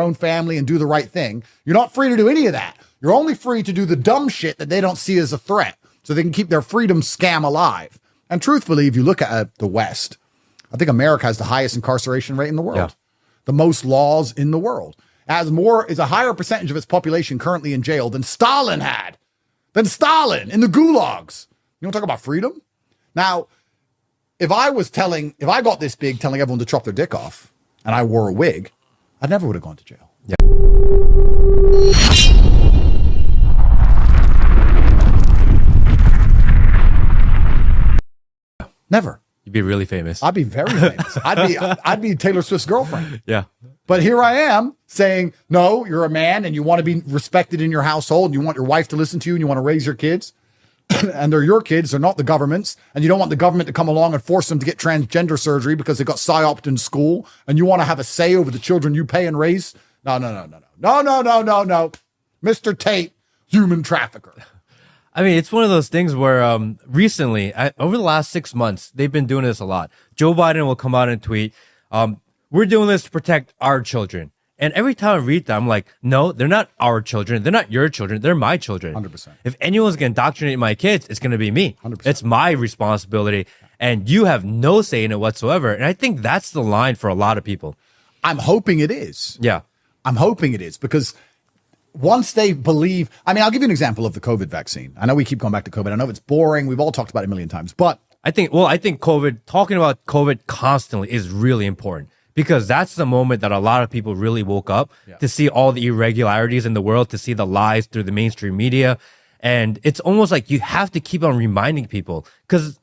own family and do the right thing. You're not free to do any of that. You're only free to do the dumb shit that they don't see as a threat so they can keep their freedom scam alive. And truthfully, if you look at the West, I think America has the highest incarceration rate in the world, yeah. the most laws in the world. Is a higher percentage of its population currently in jail than Stalin had, than Stalin in the gulags. You want to talk about freedom? Now, if I got this big telling everyone to chop their dick off and I wore a wig, I never would have gone to jail. Yeah. Never. You'd be really famous. I'd be very famous. I'd be Taylor Swift's girlfriend. Yeah. But here I am saying, no, you're a man and you want to be respected in your household. And you want your wife to listen to you and you want to raise your kids. And they're your kids. They're not the government's. And you don't want the government to come along and force them to get transgender surgery because they got psyoped in school. And you want to have a say over the children you pay and raise. No. Mr. Tate, human trafficker. I mean, it's one of those things where recently, over the last 6 months, they've been doing this a lot. Joe Biden will come out and tweet, we're doing this to protect our children. And every time I read that, I'm like, no, they're not our children. They're not your children. They're my children. 100%. If anyone's going to indoctrinate my kids, it's going to be me. 100%. It's my responsibility. And you have no say in it whatsoever. And I think that's the line for a lot of people. I'm hoping it is. Yeah. I'm hoping it is because once they believe, I mean, I'll give you an example of the COVID vaccine. I know we keep going back to COVID. I know it's boring. We've all talked about it a million times, but I think talking about COVID constantly is really important because that's the moment that a lot of people really woke up to see all the irregularities in the world, to see the lies through the mainstream media. And it's almost like you have to keep on reminding people because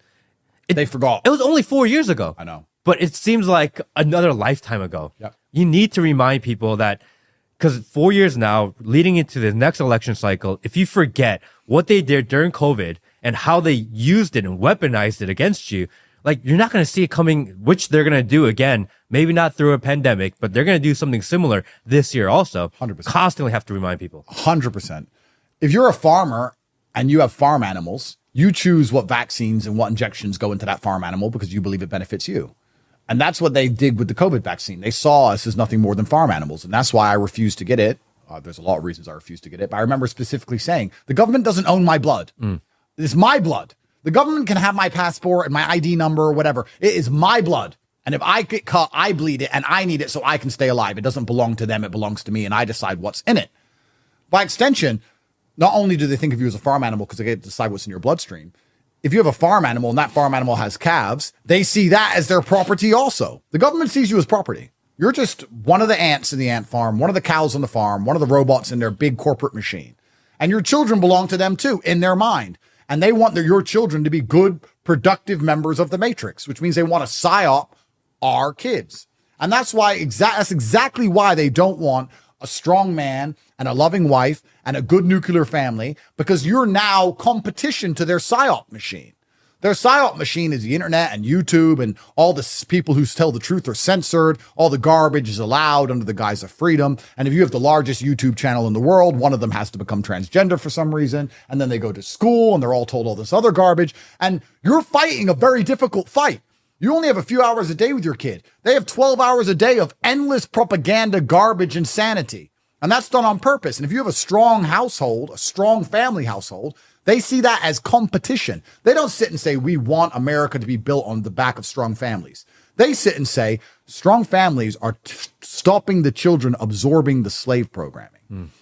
they forgot. It was only 4 years ago. I know. But it seems like another lifetime ago. Yep. You need to remind people that because 4 years now, leading into the next election cycle, if you forget what they did during COVID and how they used it and weaponized it against you, like you're not going to see it coming, which they're going to do again, maybe not through a pandemic, but they're going to do something similar this year also. 100%. Constantly have to remind people. 100%. If you're a farmer and you have farm animals, you choose what vaccines and what injections go into that farm animal because you believe it benefits you. And that's what they did with the COVID vaccine. They saw us as nothing more than farm animals. And that's why I refused to get it. There's a lot of reasons I refused to get it. But I remember specifically saying, the government doesn't own my blood. It's my blood. The government can have my passport and my ID number or whatever. It is my blood. And if I get caught, I bleed it and I need it so I can stay alive. It doesn't belong to them. It belongs to me. And I decide what's in it. By extension, not only do they think of you as a farm animal because they get to decide what's in your bloodstream, if you have a farm animal and that farm animal has calves, they see that as their property also. The government sees you as property. You're just one of the ants in the ant farm, one of the cows on the farm, one of the robots in their big corporate machine. And your children belong to them too, in their mind. And they want your children to be good, productive members of the matrix, which means they want to psyop our kids. And that's exactly why they don't want a strong man and a loving wife and a good nuclear family, because you're now competition to their psyop machine. Their psyop machine is the internet and YouTube, and all the people who tell the truth are censored. All the garbage is allowed under the guise of freedom. And if you have the largest YouTube channel in the world, one of them has to become transgender for some reason. And then they go to school and they're all told all this other garbage. And you're fighting a very difficult fight. You only have a few hours a day with your kid. They have 12 hours a day of endless propaganda, garbage, insanity. And that's done on purpose. And if you have a strong household, a strong family household, they see that as competition. They don't sit and say, we want America to be built on the back of strong families. They sit and say, strong families are stopping the children absorbing the slave programming.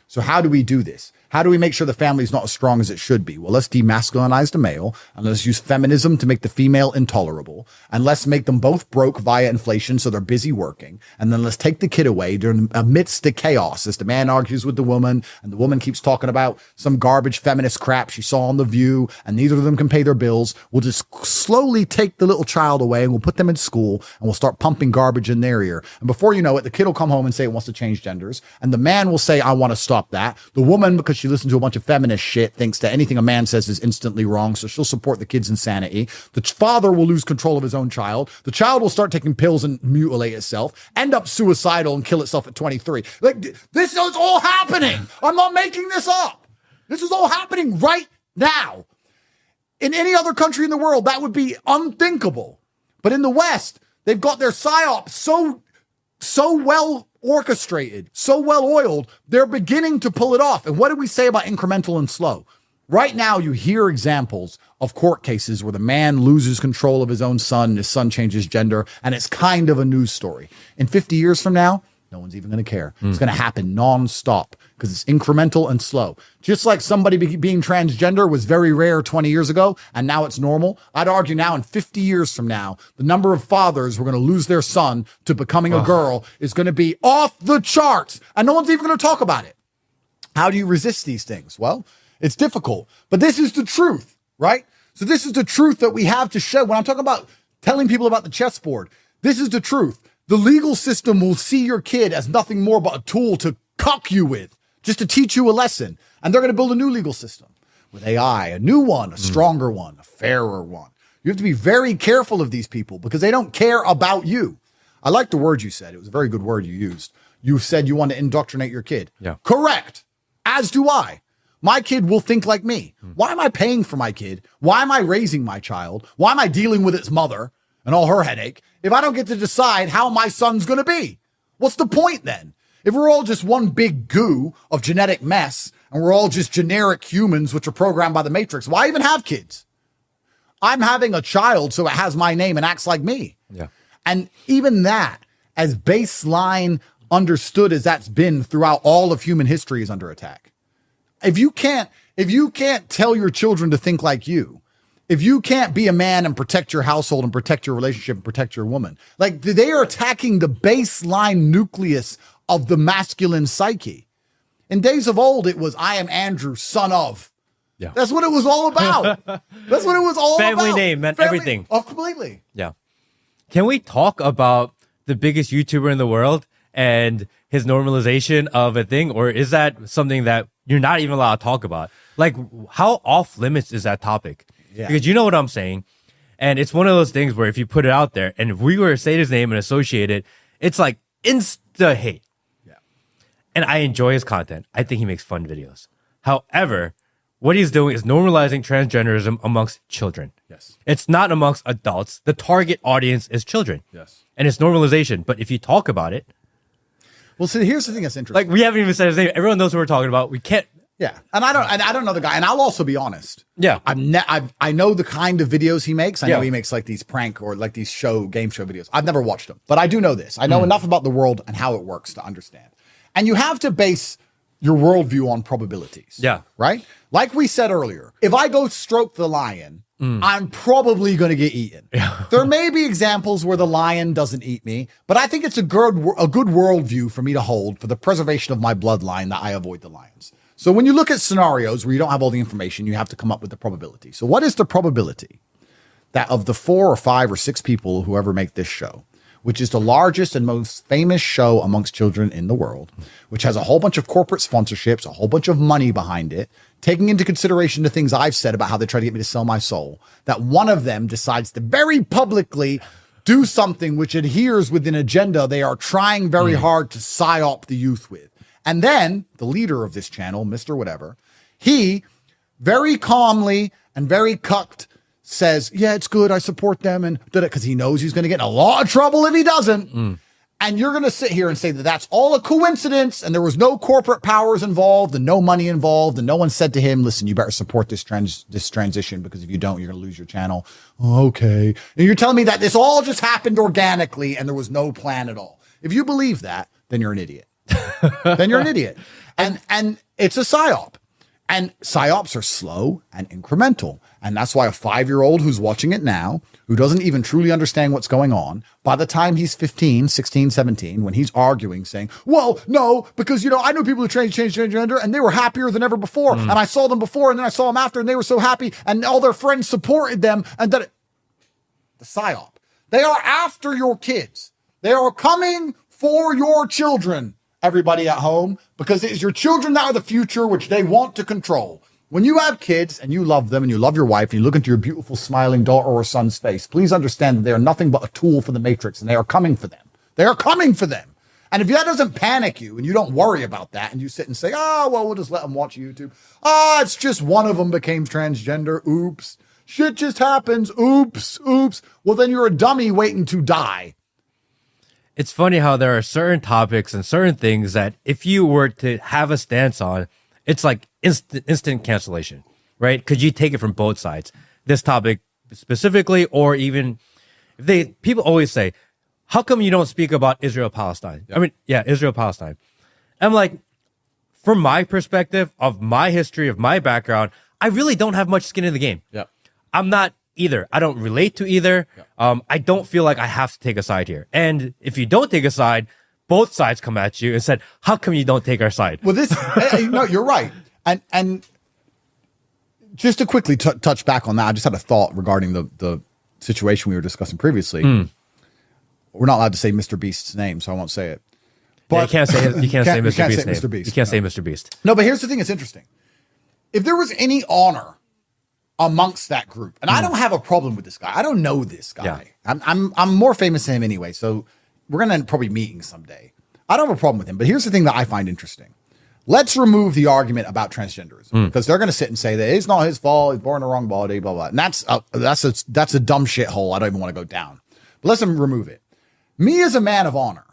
So how do we do this? How do we make sure the family is not as strong as it should be? Well, let's demasculinize the male, and let's use feminism to make the female intolerable, and let's make them both broke via inflation so they're busy working, and then let's take the kid away amidst the chaos as the man argues with the woman, and the woman keeps talking about some garbage feminist crap she saw on The View, and neither of them can pay their bills. We'll just slowly take the little child away, and we'll put them in school, and we'll start pumping garbage in their ear. And before you know it, the kid will come home and say it wants to change genders, and the man will say, I want to stop that. The woman, because she listens to a bunch of feminist shit, thinks that anything a man says is instantly wrong, so she'll support the kid's insanity. The father will lose control of his own child. The child will start taking pills and mutilate itself, end up suicidal and kill itself at 23. Like, this is all happening. I'm not making this up. This is all happening right now. In any other country in the world, that would be unthinkable. But in the West, they've got their psyop so well orchestrated, so well oiled, they're beginning to pull it off. And what did we say about incremental and slow? Right now, you hear examples of court cases where the man loses control of his own son and his son changes gender, and it's kind of a news story. In 50 years from now, no one's even going to care. It's going to happen nonstop because it's incremental and slow. Just like somebody being transgender was very rare 20 years ago, and now it's normal. I'd argue now in 50 years from now, the number of fathers who are going to lose their son to becoming a girl is going to be off the charts, and no one's even going to talk about it. How do you resist these things? Well, it's difficult, but this is the truth, right? So this is the truth that we have to show. When I'm talking about telling people about the chessboard, this is the truth. The legal system will see your kid as nothing more but a tool to cuck you with, just to teach you a lesson. And they're going to build a new legal system with AI, a new one, a stronger one, a fairer one. You have to be very careful of these people because they don't care about you. I like the word you said. It was a very good word you used. You said you want to indoctrinate your kid. Yeah. Correct. As do I. My kid will think like me. Why am I paying for my kid? Why am I raising my child? Why am I dealing with its mother and all her headache if I don't get to decide how my son's going to be? What's the point then? If we're all just one big goo of genetic mess and we're all just generic humans which are programmed by the Matrix, why even have kids? I'm having a child so it has my name and acts like me. Yeah. And even that, as baseline understood as that's been throughout all of human history, is under attack. If you can't tell your children to think like you, if you can't be a man and protect your household and protect your relationship and protect your woman, like they are attacking the baseline nucleus of the masculine psyche. In days of old, it was, I am Andrew, son of. Yeah. That's what it was all about. That's what it was all about. Family name meant everything. Oh, completely. Yeah. Can we talk about the biggest YouTuber in the world and his normalization of a thing? Or is that something that you're not even allowed to talk about? Like, how off limits is that topic? Yeah. Because you know what I'm saying. And it's one of those things where if you put it out there and if we were to say his name and associate it, it's like insta hate. Yeah. And I enjoy his content. I think he makes fun videos. However, what he's doing is normalizing transgenderism amongst children. Yes. It's not amongst adults. The target audience is children. Yes. And it's normalization. But if you talk about it, well, see, here's the thing that's interesting. like we haven't even said his name. Everyone knows who we're talking about. We can't. Yeah. And I don't know the guy. And I'll also be honest. Yeah. I know the kind of videos he makes. I know Yeah. he makes like these prank or like these game show videos. I've never watched them, but I do know this. I know enough about the world and how it works to understand. And you have to base your worldview on probabilities. Yeah. Right? Like we said earlier, if I go stroke the lion, I'm probably going to get eaten. Yeah. There may be examples where the lion doesn't eat me, but I think it's a good worldview for me to hold for the preservation of my bloodline that I avoid the lions. So when you look at scenarios where you don't have all the information, you have to come up with the probability. So what is the probability that of the 4 or 5 or 6 people who ever make this show, which is the largest and most famous show amongst children in the world, which has a whole bunch of corporate sponsorships, a whole bunch of money behind it, taking into consideration the things I've said about how they try to get me to sell my soul, that one of them decides to very publicly do something which adheres with an agenda they are trying very hard to psyop the youth with. And then the leader of this channel, Mr. Whatever, he very calmly and very cucked says, yeah, it's good. I support them. And because he knows he's going to get in a lot of trouble if he doesn't. And you're going to sit here and say that that's all a coincidence and there was no corporate powers involved and no money involved. And no one said to him, listen, you better support this transition because if you don't, you're going to lose your channel. Oh, okay. And you're telling me that this all just happened organically and there was no plan at all. If you believe that, then you're an idiot. Then you're an idiot. And it's a psyop. And psyops are slow and incremental. And that's why a 5-year-old who's watching it now, who doesn't even truly understand what's going on, by the time he's 15, 16, 17, when he's arguing, saying, well, no, because, I know people who changed gender and they were happier than ever before. And I saw them before and then I saw them after and they were so happy and all their friends supported them. And that the psyop. They are after your kids. They are coming for your children. Everybody at home, because it is your children that are the future, which they want to control. When you have kids and you love them and you love your wife and you look into your beautiful smiling daughter or son's face, please understand that they are nothing but a tool for the Matrix and they are coming for them. They are coming for them. And if that doesn't panic you and you don't worry about that and you sit and say, oh, well, we'll just let them watch YouTube. It's just one of them became transgender. Oops. Shit just happens. Oops. Well, then you're a dummy waiting to die. it's funny how there are certain topics and certain things that if you were to have a stance on, it's like instant cancellation, right? Could you take it from both sides? This topic specifically, or even if people always say, how come you don't speak about Israel Palestine? I mean, yeah, Israel Palestine. I'm like, from my perspective of my history, of my background, I really don't have much skin in the game. Yeah. I'm not either. I don't relate to either. I don't feel like I have to take a side here. And if you don't take a side, both sides come at you and said, how come you don't take our side? Well, no, you're right. And just to quickly touch back on that, I just had a thought regarding the situation we were discussing previously. We're not allowed to say Mr. Beast's name, so I won't say it. But Yeah, you can't say Mr. Beast's name. Mr. Beast. You can't say Mr. Beast. No, but here's the thing that's interesting. If there was any honor amongst that group, and I don't have a problem with this guy. I don't know this guy. Yeah. I'm more famous than him anyway, so we're gonna end probably meeting someday. I don't have a problem with him, but here's the thing that I find interesting. Let's remove the argument about transgenderism because they're gonna sit and say that it's not his fault, he's born in the wrong body, blah blah. And that's a dumb shithole I don't even want to go down. But let's remove it. Me as a man of honor,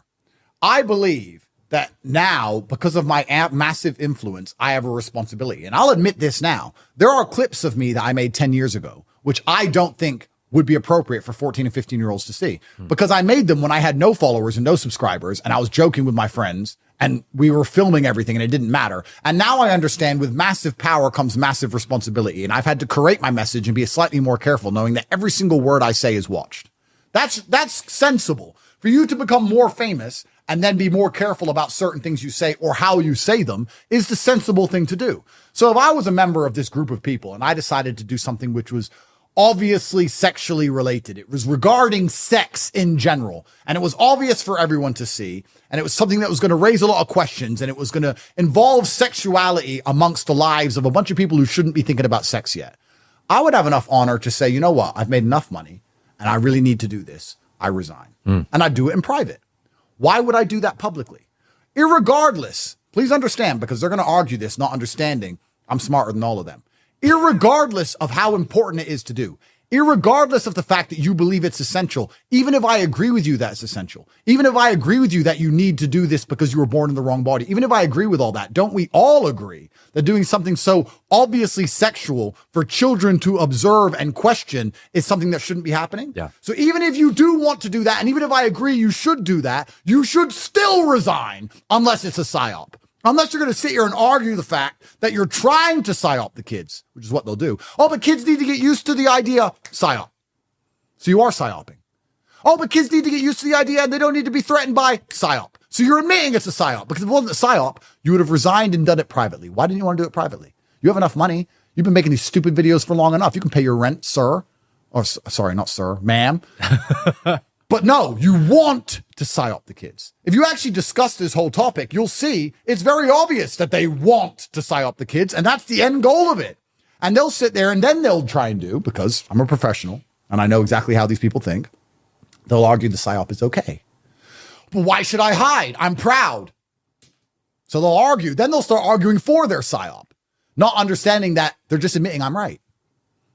I believe that now, because of my massive influence, I have a responsibility. And I'll admit this now. There are clips of me that I made 10 years ago, which I don't think would be appropriate for 14 and 15-year-olds to see. Because I made them when I had no followers and no subscribers, and I was joking with my friends, and we were filming everything, and it didn't matter. And now I understand with massive power comes massive responsibility. And I've had to curate my message and be slightly more careful, knowing that every single word I say is watched. That's sensible. For you to become more famous and then be more careful about certain things you say or how you say them is the sensible thing to do. So if I was a member of this group of people and I decided to do something which was obviously sexually related, it was regarding sex in general, and it was obvious for everyone to see, and it was something that was going to raise a lot of questions, and it was going to involve sexuality amongst the lives of a bunch of people who shouldn't be thinking about sex yet, I would have enough honor to say, you know what, I've made enough money and I really need to do this. I resign. And I do it in private. Why would I do that publicly? Irregardless, please understand, because they're going to argue this, not understanding I'm smarter than all of them. Irregardless of how important it is to do, irregardless of the fact that you believe it's essential, even if I agree with you that it's essential, even if I agree with you that you need to do this because you were born in the wrong body, even if I agree with all that, don't we all agree that doing something so obviously sexual for children to observe and question is something that shouldn't be happening? Yeah. So even if you do want to do that, and even if I agree you should do that, you should still resign unless it's a psyop. Unless you're going to sit here and argue the fact that you're trying to psyop the kids, which is what they'll do. Oh, but kids need to get used to the idea, psyop. So you are psyoping. Oh, but kids need to get used to the idea and they don't need to be threatened by psyop. So you're admitting it's a psyop. Because if it wasn't a psyop, you would have resigned and done it privately. Why didn't you want to do it privately? You have enough money. You've been making these stupid videos for long enough. You can pay your rent, sir. Or sorry, not sir, ma'am. But no, you want to psyop the kids. If you actually discuss this whole topic, you'll see it's very obvious that they want to psyop the kids, and that's the end goal of it. And they'll sit there and then they'll try and do, because I'm a professional and I know exactly how these people think, they'll argue the psyop is okay. But why should I hide? I'm proud. So they'll argue. Then they'll start arguing for their psyop, not understanding that they're just admitting I'm right.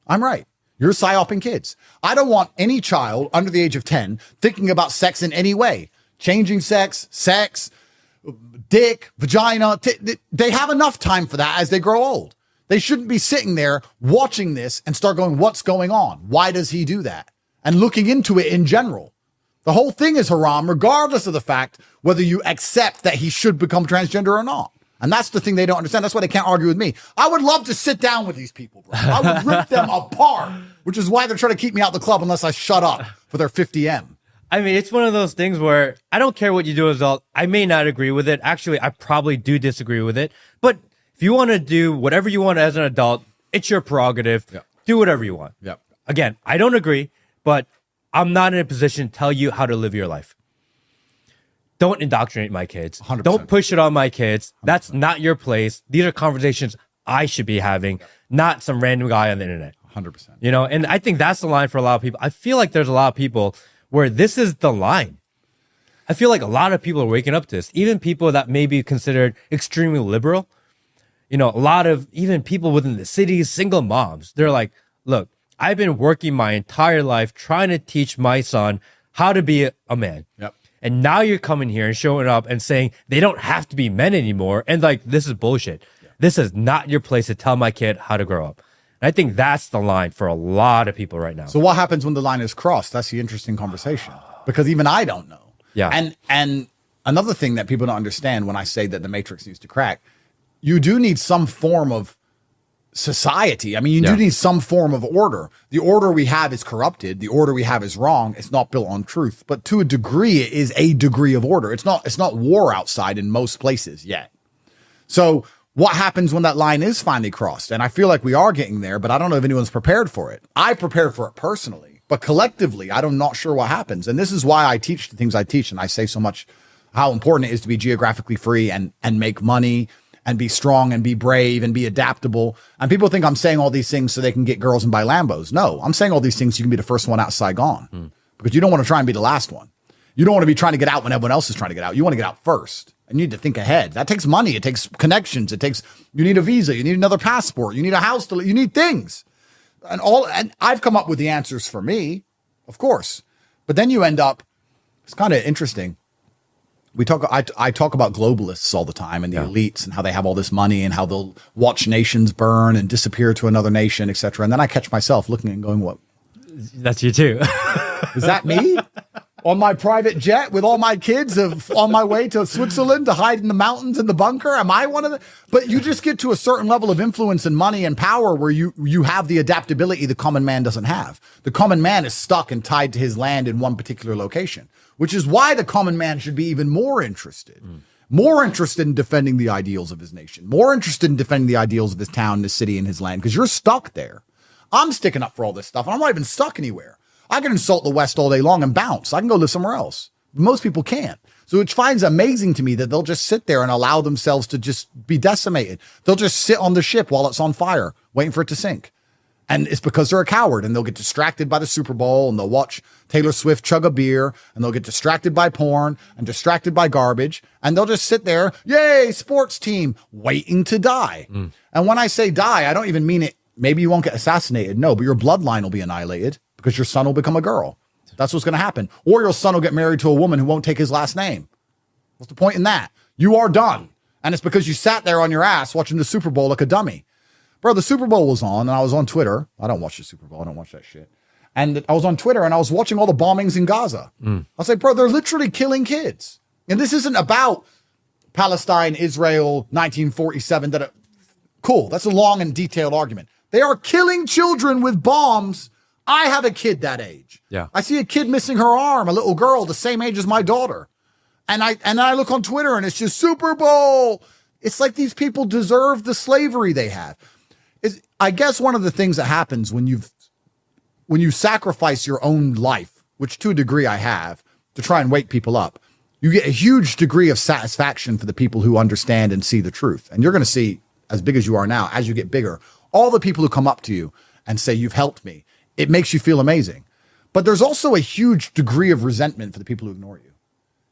I'm right. You're psyoping kids. I don't want any child under the age of 10 thinking about sex in any way. Changing sex, dick, vagina. They have enough time for that as they grow old. They shouldn't be sitting there watching this and start going, what's going on? Why does he do that? And looking into it in general. The whole thing is haram, regardless of the fact whether you accept that he should become transgender or not. And that's the thing they don't understand. That's why they can't argue with me. I would love to sit down with these people, bro. I would rip them apart, which is why they're trying to keep me out the club unless I shut up for their 50M. I mean, it's one of those things where I don't care what you do as adult. I may not agree with it. Actually, I probably do disagree with it. But if you want to do whatever you want as an adult, it's your prerogative. Yep. Do whatever you want. Yep. Again, I don't agree, but I'm not in a position to tell you how to live your life. Don't indoctrinate my kids. 100%. Don't push it on my kids. 100%. That's not your place. These are conversations I should be having, not some random guy on the internet. 100%. You know, and I think that's the line for a lot of people. I feel like there's a lot of people where this is the line. I feel like a lot of people are waking up to this. Even people that may be considered extremely liberal. You know, a lot of even people within the cities, single moms, they're like, look, I've been working my entire life trying to teach my son how to be a man. Yep. And now you're coming here and showing up and saying they don't have to be men anymore. And like, this is bullshit. Yeah. This is not your place to tell my kid how to grow up. And I think that's the line for a lot of people right now. So what happens when the line is crossed? That's the interesting conversation, because even I don't know. Yeah. And another thing that people don't understand when I say that the Matrix needs to crack, you do need some form of society. I mean, you do need some form of order. The order we have is corrupted. The order we have is wrong. It's not built on truth. But to a degree, it is a degree of order. It's not war outside in most places yet. So what happens when that line is finally crossed? And I feel like we are getting there, but I don't know if anyone's prepared for it. I prepared for it personally, but collectively, I'm not sure what happens. And this is why I teach the things I teach. And I say so much how important it is to be geographically free and make money and be strong and be brave and be adaptable. And people think I'm saying all these things so they can get girls and buy Lambos. No, I'm saying all these things so you can be the first one out Saigon, because you don't want to try and be the last one. You don't want to be trying to get out when everyone else is trying to get out. You want to get out first. And you need to think ahead. That takes money. It takes connections. You need a visa. You need another passport. You need a house you need things. And I've come up with the answers for me, of course. But then you end up, it's kind of interesting. I talk about globalists all the time and the elites and how they have all this money and how they'll watch nations burn and disappear to another nation, etc. And then I catch myself looking and going, what? That's you too. Is that me? On my private jet with all my kids on my way to Switzerland to hide in the mountains in the bunker? Am I one of them? But you just get to a certain level of influence and money and power where you have the adaptability the common man doesn't have. The common man is stuck and tied to his land in one particular location, which is why the common man should be even more interested in defending the ideals of his nation, more interested in defending the ideals of his town, his city, and his land, because you're stuck there. I'm sticking up for all this stuff, and I'm not even stuck anywhere. I can insult the West all day long and bounce. I can go live somewhere else. Most people can't. So it finds amazing to me that they'll just sit there and allow themselves to just be decimated. They'll just sit on the ship while it's on fire, waiting for it to sink. And it's because they're a coward, and they'll get distracted by the Super Bowl, and they'll watch Taylor Swift chug a beer, and they'll get distracted by porn and distracted by garbage. And they'll just sit there, yay, sports team, waiting to die. And when I say die, I don't even mean it. Maybe you won't get assassinated. No, but your bloodline will be annihilated, because your son will become a girl. That's what's going to happen. Or your son will get married to a woman who won't take his last name. What's the point in that? You are done. And it's because you sat there on your ass watching the Super Bowl like a dummy. Bro, the Super Bowl was on, and I was on Twitter. I don't watch the Super Bowl. I don't watch that shit. And I was on Twitter, and I was watching all the bombings in Gaza. I was like, bro, they're literally killing kids. And this isn't about Palestine, Israel, 1947. Cool. That's a long and detailed argument. They are killing children with bombs. I have a kid that age. Yeah. I see a kid missing her arm, a little girl the same age as my daughter. And I look on Twitter and it's just Super Bowl. It's like these people deserve the slavery they have. I guess one of the things that happens when you sacrifice your own life, which to a degree I have, to try and wake people up, you get a huge degree of satisfaction for the people who understand and see the truth. And you're going to see, as big as you are now, as you get bigger, all the people who come up to you and say, you've helped me. It makes you feel amazing. But there's also a huge degree of resentment for the people who ignore you.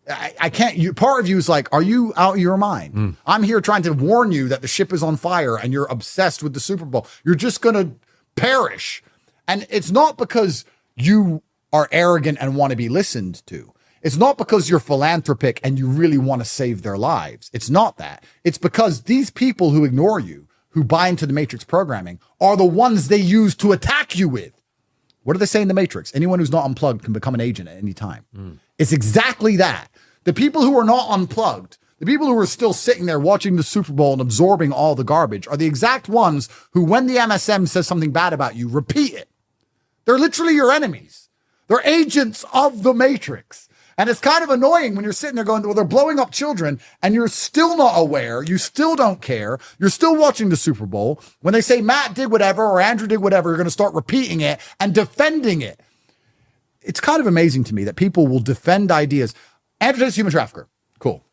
I can't, part of you is like, are you out of your mind? I'm here trying to warn you that the ship is on fire and you're obsessed with the Super Bowl. You're just going to perish. And it's not because you are arrogant and want to be listened to. It's not because you're philanthropic and you really want to save their lives. It's not that. It's because these people who ignore you, who buy into the Matrix programming, are the ones they use to attack you with. What do they say in the Matrix? Anyone who's not unplugged can become an agent at any time. It's exactly that. The people who are not unplugged, the people who are still sitting there watching the Super Bowl and absorbing all the garbage, are the exact ones who, when the MSM says something bad about you, repeat it. They're literally your enemies. They're agents of the Matrix. And it's kind of annoying when you're sitting there going, well, they're blowing up children and you're still not aware. You still don't care. You're still watching the Super Bowl. When they say Matt did whatever or Andrew did whatever, you're going to start repeating it and defending it. It's kind of amazing to me that people will defend ideas. Andrew Tate's a human trafficker. Cool.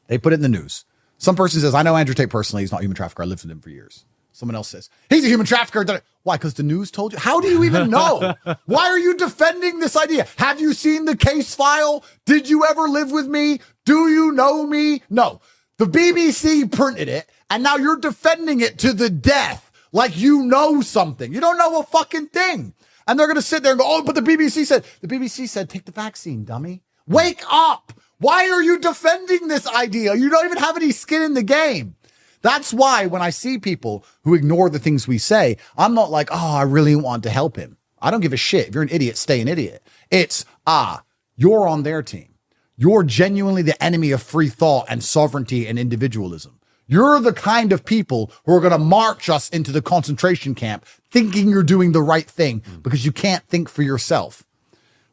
They put it in the news. Some person says, I know Andrew Tate personally. He's not a human trafficker. I lived with him for years. Someone else says, he's a human trafficker. Why? Because the news told you? How do you even know? Why are you defending this idea? Have you seen the case file? Did you ever live with me? Do you know me? No. The BBC printed it, and now you're defending it to the death like you know something. You don't know a fucking thing. And they're going to sit there and go, oh, but the BBC said, take the vaccine, dummy. Wake up. Why are you defending this idea? You don't even have any skin in the game. That's why when I see people who ignore the things we say, I'm not like, oh, I really want to help him. I don't give a shit. If you're an idiot, stay an idiot. It's, you're on their team. You're genuinely the enemy of free thought and sovereignty and individualism. You're the kind of people who are going to march us into the concentration camp thinking you're doing the right thing because you can't think for yourself.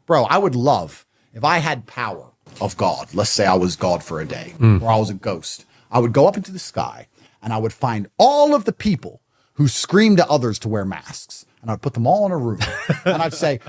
Bro, I would love if I had power of God. Let's say I was God for a day or I was a ghost. I would go up into the sky and I would find all of the people who screamed at others to wear masks. And I'd put them all in a room and I'd say,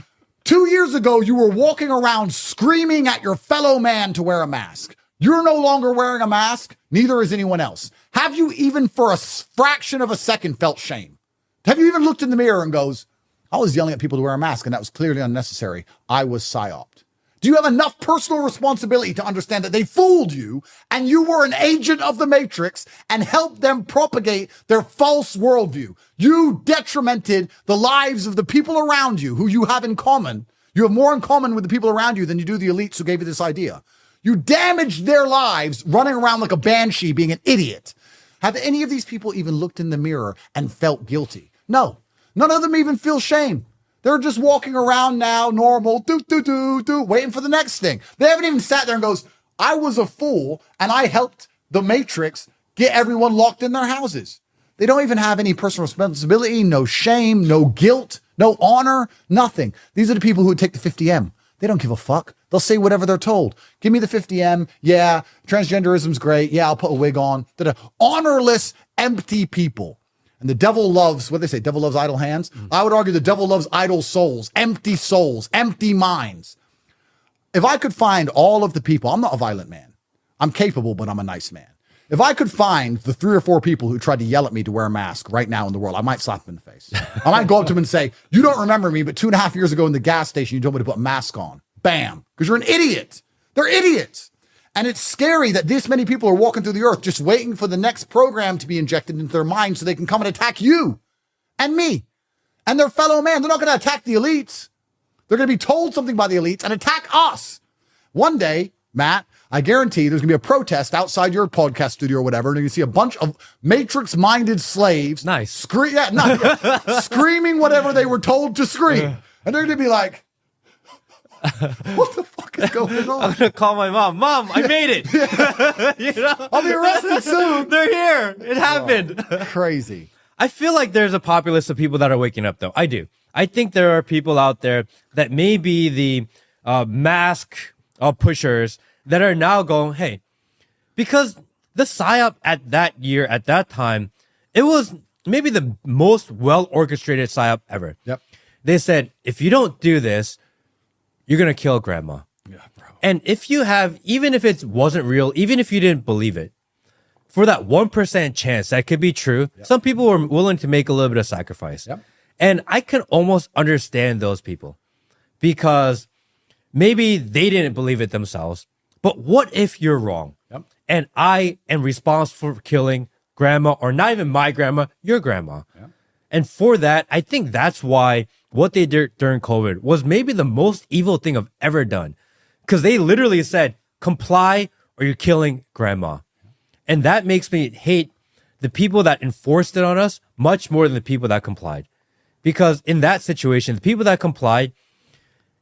2 years ago, you were walking around screaming at your fellow man to wear a mask. You're no longer wearing a mask. Neither is anyone else. Have you even for a fraction of a second felt shame? Have you even looked in the mirror and goes, I was yelling at people to wear a mask and that was clearly unnecessary. I was psyoped. Do you have enough personal responsibility to understand that they fooled you and you were an agent of the Matrix and helped them propagate their false worldview? You detrimented the lives of the people around you who you have in common. You have more in common with the people around you than you do the elites who gave you this idea. You damaged their lives running around like a banshee being an idiot. Have any of these people even looked in the mirror and felt guilty? No. None of them even feel shame. They're just walking around now, normal, waiting for the next thing. They haven't even sat there and goes, I was a fool and I helped the Matrix get everyone locked in their houses. They don't even have any personal responsibility, no shame, no guilt, no honor, nothing. These are the people who would take the 50M. They don't give a fuck. They'll say whatever they're told. Give me the 50M. Yeah, transgenderism's great. Yeah, I'll put a wig on. Honorless, empty people. And the devil loves, what they say, devil loves idle hands. I would argue the devil loves idle souls, empty minds. If I could find all of the people, I'm not a violent man. I'm capable, but I'm a nice man. If I could find the 3 or 4 people who tried to yell at me to wear a mask right now in the world, I might slap them in the face. I might go up to them and say, you don't remember me, but 2.5 years ago in the gas station, you told me to put a mask on. Bam. Because you're an idiot. They're idiots. And it's scary that this many people are walking through the earth just waiting for the next program to be injected into their mind so they can come and attack you and me and their fellow man. They're not going to attack the elites. They're going to be told something by the elites and attack us. One day, Matt, I guarantee there's going to be a protest outside your podcast studio or whatever, and you see a bunch of Matrix-minded slaves screaming whatever they were told to scream. And they're going to be like, what the fuck is going on? I'm going to call my mom. Mom, I made it. You know? I'll be arrested soon. They're here. It happened. Crazy. I feel like there's a populace of people that are waking up, though. I do. I think there are people out there that may be the mask pushers that are now going, hey, because the PSYOP at that time, it was maybe the most well-orchestrated PSYOP ever. Yep. They said, if you don't do this, you're going to kill grandma. Yeah, bro. And if you have, even if it wasn't real, even if you didn't believe it, for that 1% chance that could be true, some people were willing to make a little bit of sacrifice. Yep. And I can almost understand those people because maybe they didn't believe it themselves. But what if you're wrong? Yep. And I am responsible for killing grandma, or not even my grandma, your grandma. Yep. And for that, I think that's why what they did during COVID was maybe the most evil thing I've ever done. Because they literally said, comply or you're killing grandma. And that makes me hate the people that enforced it on us much more than the people that complied. Because in that situation, the people that complied,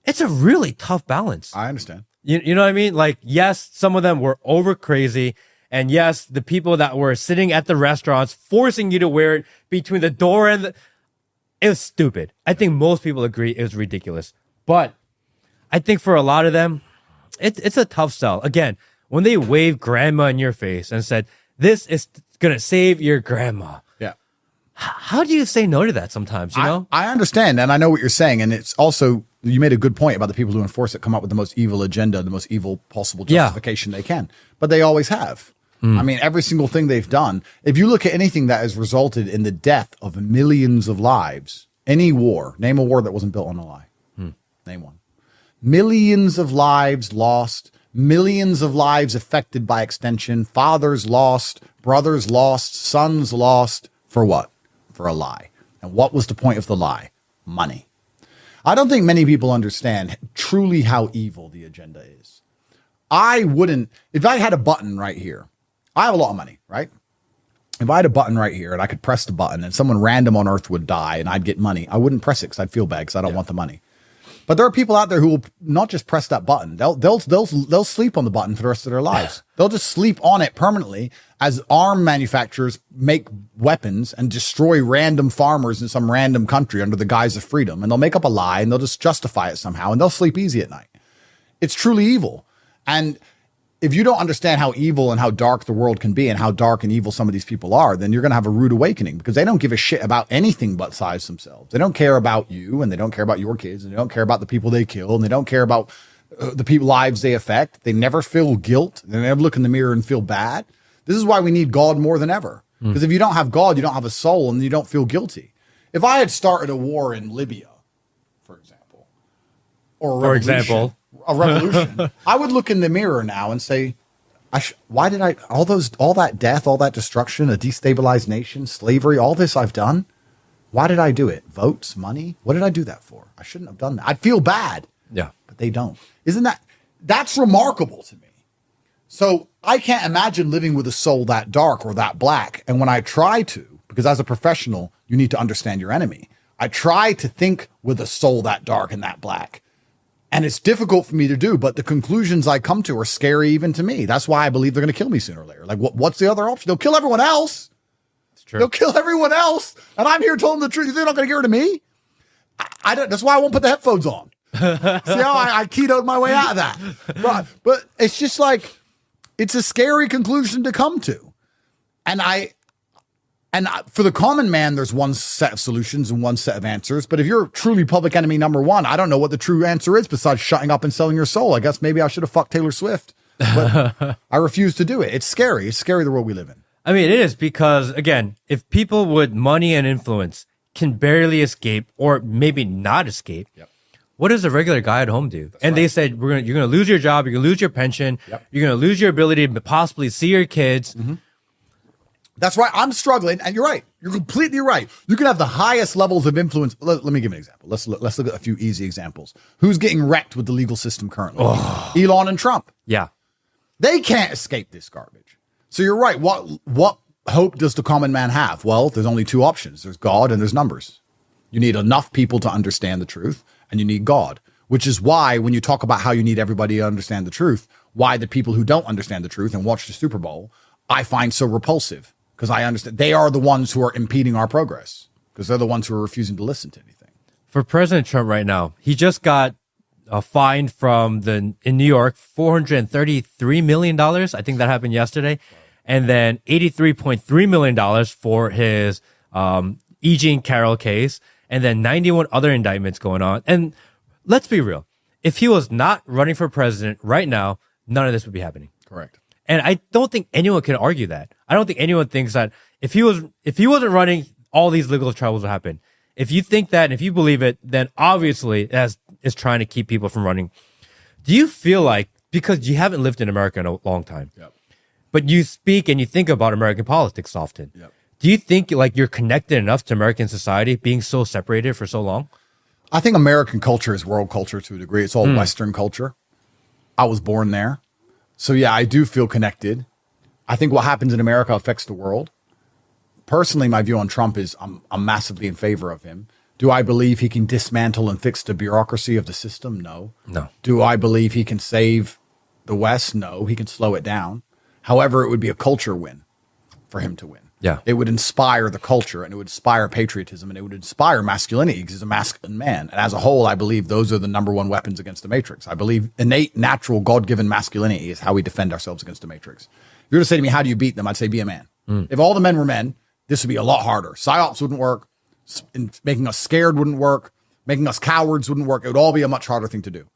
it's a really tough balance. I understand. You know what I mean? Like, yes, some of them were over crazy. And yes, the people that were sitting at the restaurants, forcing you to wear it between the door and it was stupid. I think most people agree it was ridiculous. But I think for a lot of them, it's a tough sell. Again, when they waved grandma in your face and said, this is going to save your grandma. Yeah. How do you say no to that sometimes, you know? I understand, and I know what you're saying, and it's also, you made a good point about the people who enforce it come up with the most evil agenda, the most evil possible justification they can. But they always have. I mean, every single thing they've done. If you look at anything that has resulted in the death of millions of lives, any war, name a war that wasn't built on a lie. Name one. Millions of lives lost, millions of lives affected by extension, fathers lost, brothers lost, sons lost. For what? For a lie. And what was the point of the lie? Money. I don't think many people understand truly how evil the agenda is. I wouldn't, if I had a button right here, I have a lot of money, right? If I had a button right here and I could press the button and someone random on earth would die and I'd get money, I wouldn't press it because I'd feel bad because I don't want the money. But there are people out there who will not just press that button. They'll sleep on the button for the rest of their lives. They'll just sleep on it permanently as arm manufacturers make weapons and destroy random farmers in some random country under the guise of freedom. And they'll make up a lie and they'll just justify it somehow and they'll sleep easy at night. It's truly evil. And if you don't understand how evil and how dark the world can be and how dark and evil some of these people are, then you're going to have a rude awakening because they don't give a shit about anything but size themselves. They don't care about you and they don't care about your kids and they don't care about the people they kill and they don't care about the people lives they affect. They never feel guilt. They never look in the mirror and feel bad. This is why we need God more than ever. Because if you don't have God, you don't have a soul and you don't feel guilty. If I had started a war in Libya, for example, or a revolution, I would look in the mirror now and say, why did I, all that death, all that destruction, a destabilized nation, slavery, all this I've done? Why did I do it? Votes, money? What did I do that for? I shouldn't have done that. I'd feel bad. Yeah. But they don't. That's remarkable to me. So I can't imagine living with a soul that dark or that black. And when I try to, because as a professional, you need to understand your enemy. I try to think with a soul that dark and that black. And it's difficult for me to do, but the conclusions I come to are scary even to me. That's why I believe they're going to kill me sooner or later. Like, what's the other option? They'll kill everyone else. It's true. They'll kill everyone else. And I'm here telling the truth. They're not going to get rid of me. I don't. That's why I won't put the headphones on. See how I keynoted my way out of that. But it's just like, it's a scary conclusion to come to. And for the common man, there's one set of solutions and one set of answers. But if you're truly public enemy number one, I don't know what the true answer is besides shutting up and selling your soul. I guess maybe I should have fucked Taylor Swift, but I refuse to do it. It's scary. It's scary, the world we live in. I mean, it is because, again, if people with money and influence can barely escape or maybe not escape, what does a regular guy at home do? That's They said, you're going to lose your job. You're going to lose your pension. You're going to lose your ability to possibly see your kids. That's right. I'm struggling. And you're right. You're completely right. You can have the highest levels of influence. Let me give an example. Let's look at a few easy examples. Who's getting wrecked with the legal system currently? Elon and Trump. Yeah. They can't escape this garbage. So you're right. What hope does the common man have? Well, there's only two options. There's God and there's numbers. You need enough people to understand the truth, and you need God, which is why when you talk about how you need everybody to understand the truth, why the people who don't understand the truth and watch the Super Bowl, I find so repulsive. Because I understand they are the ones who are impeding our progress because they're the ones who are refusing to listen to anything. For President Trump right now, he just got a fine from in New York, $433 million. I think that happened yesterday. And then $83.3 million for his E. Jean Carroll case. And then 91 other indictments going on. And let's be real. If he was not running for president right now, none of this would be happening. Correct. And I don't think anyone can argue that. I don't think anyone thinks that if he wasn't running, all these legal troubles would happen. If you think that and if you believe it, then obviously it is trying to keep people from running. Do you feel like, because you haven't lived in America in a long time, but you speak and you think about American politics often, do you think like you're connected enough to American society being so separated for so long? I think American culture is world culture to a degree. It's all Western culture. I was born there. So yeah, I do feel connected. I think what happens in America affects the world. Personally, my view on Trump is I'm massively in favor of him. Do I believe he can dismantle and fix the bureaucracy of the system? No. Do I believe he can save the West? No. He can slow it down. However, it would be a culture win for him to win. Yeah. It would inspire the culture and it would inspire patriotism and it would inspire masculinity because he's a masculine man. And as a whole, I believe those are the number one weapons against the Matrix. I believe innate, natural, God-given masculinity is how we defend ourselves against the Matrix. If you were to say to me, how do you beat them? I'd say be a man. If all the men were men, this would be a lot harder. PsyOps wouldn't work. Making us scared wouldn't work. Making us cowards wouldn't work. It would all be a much harder thing to do.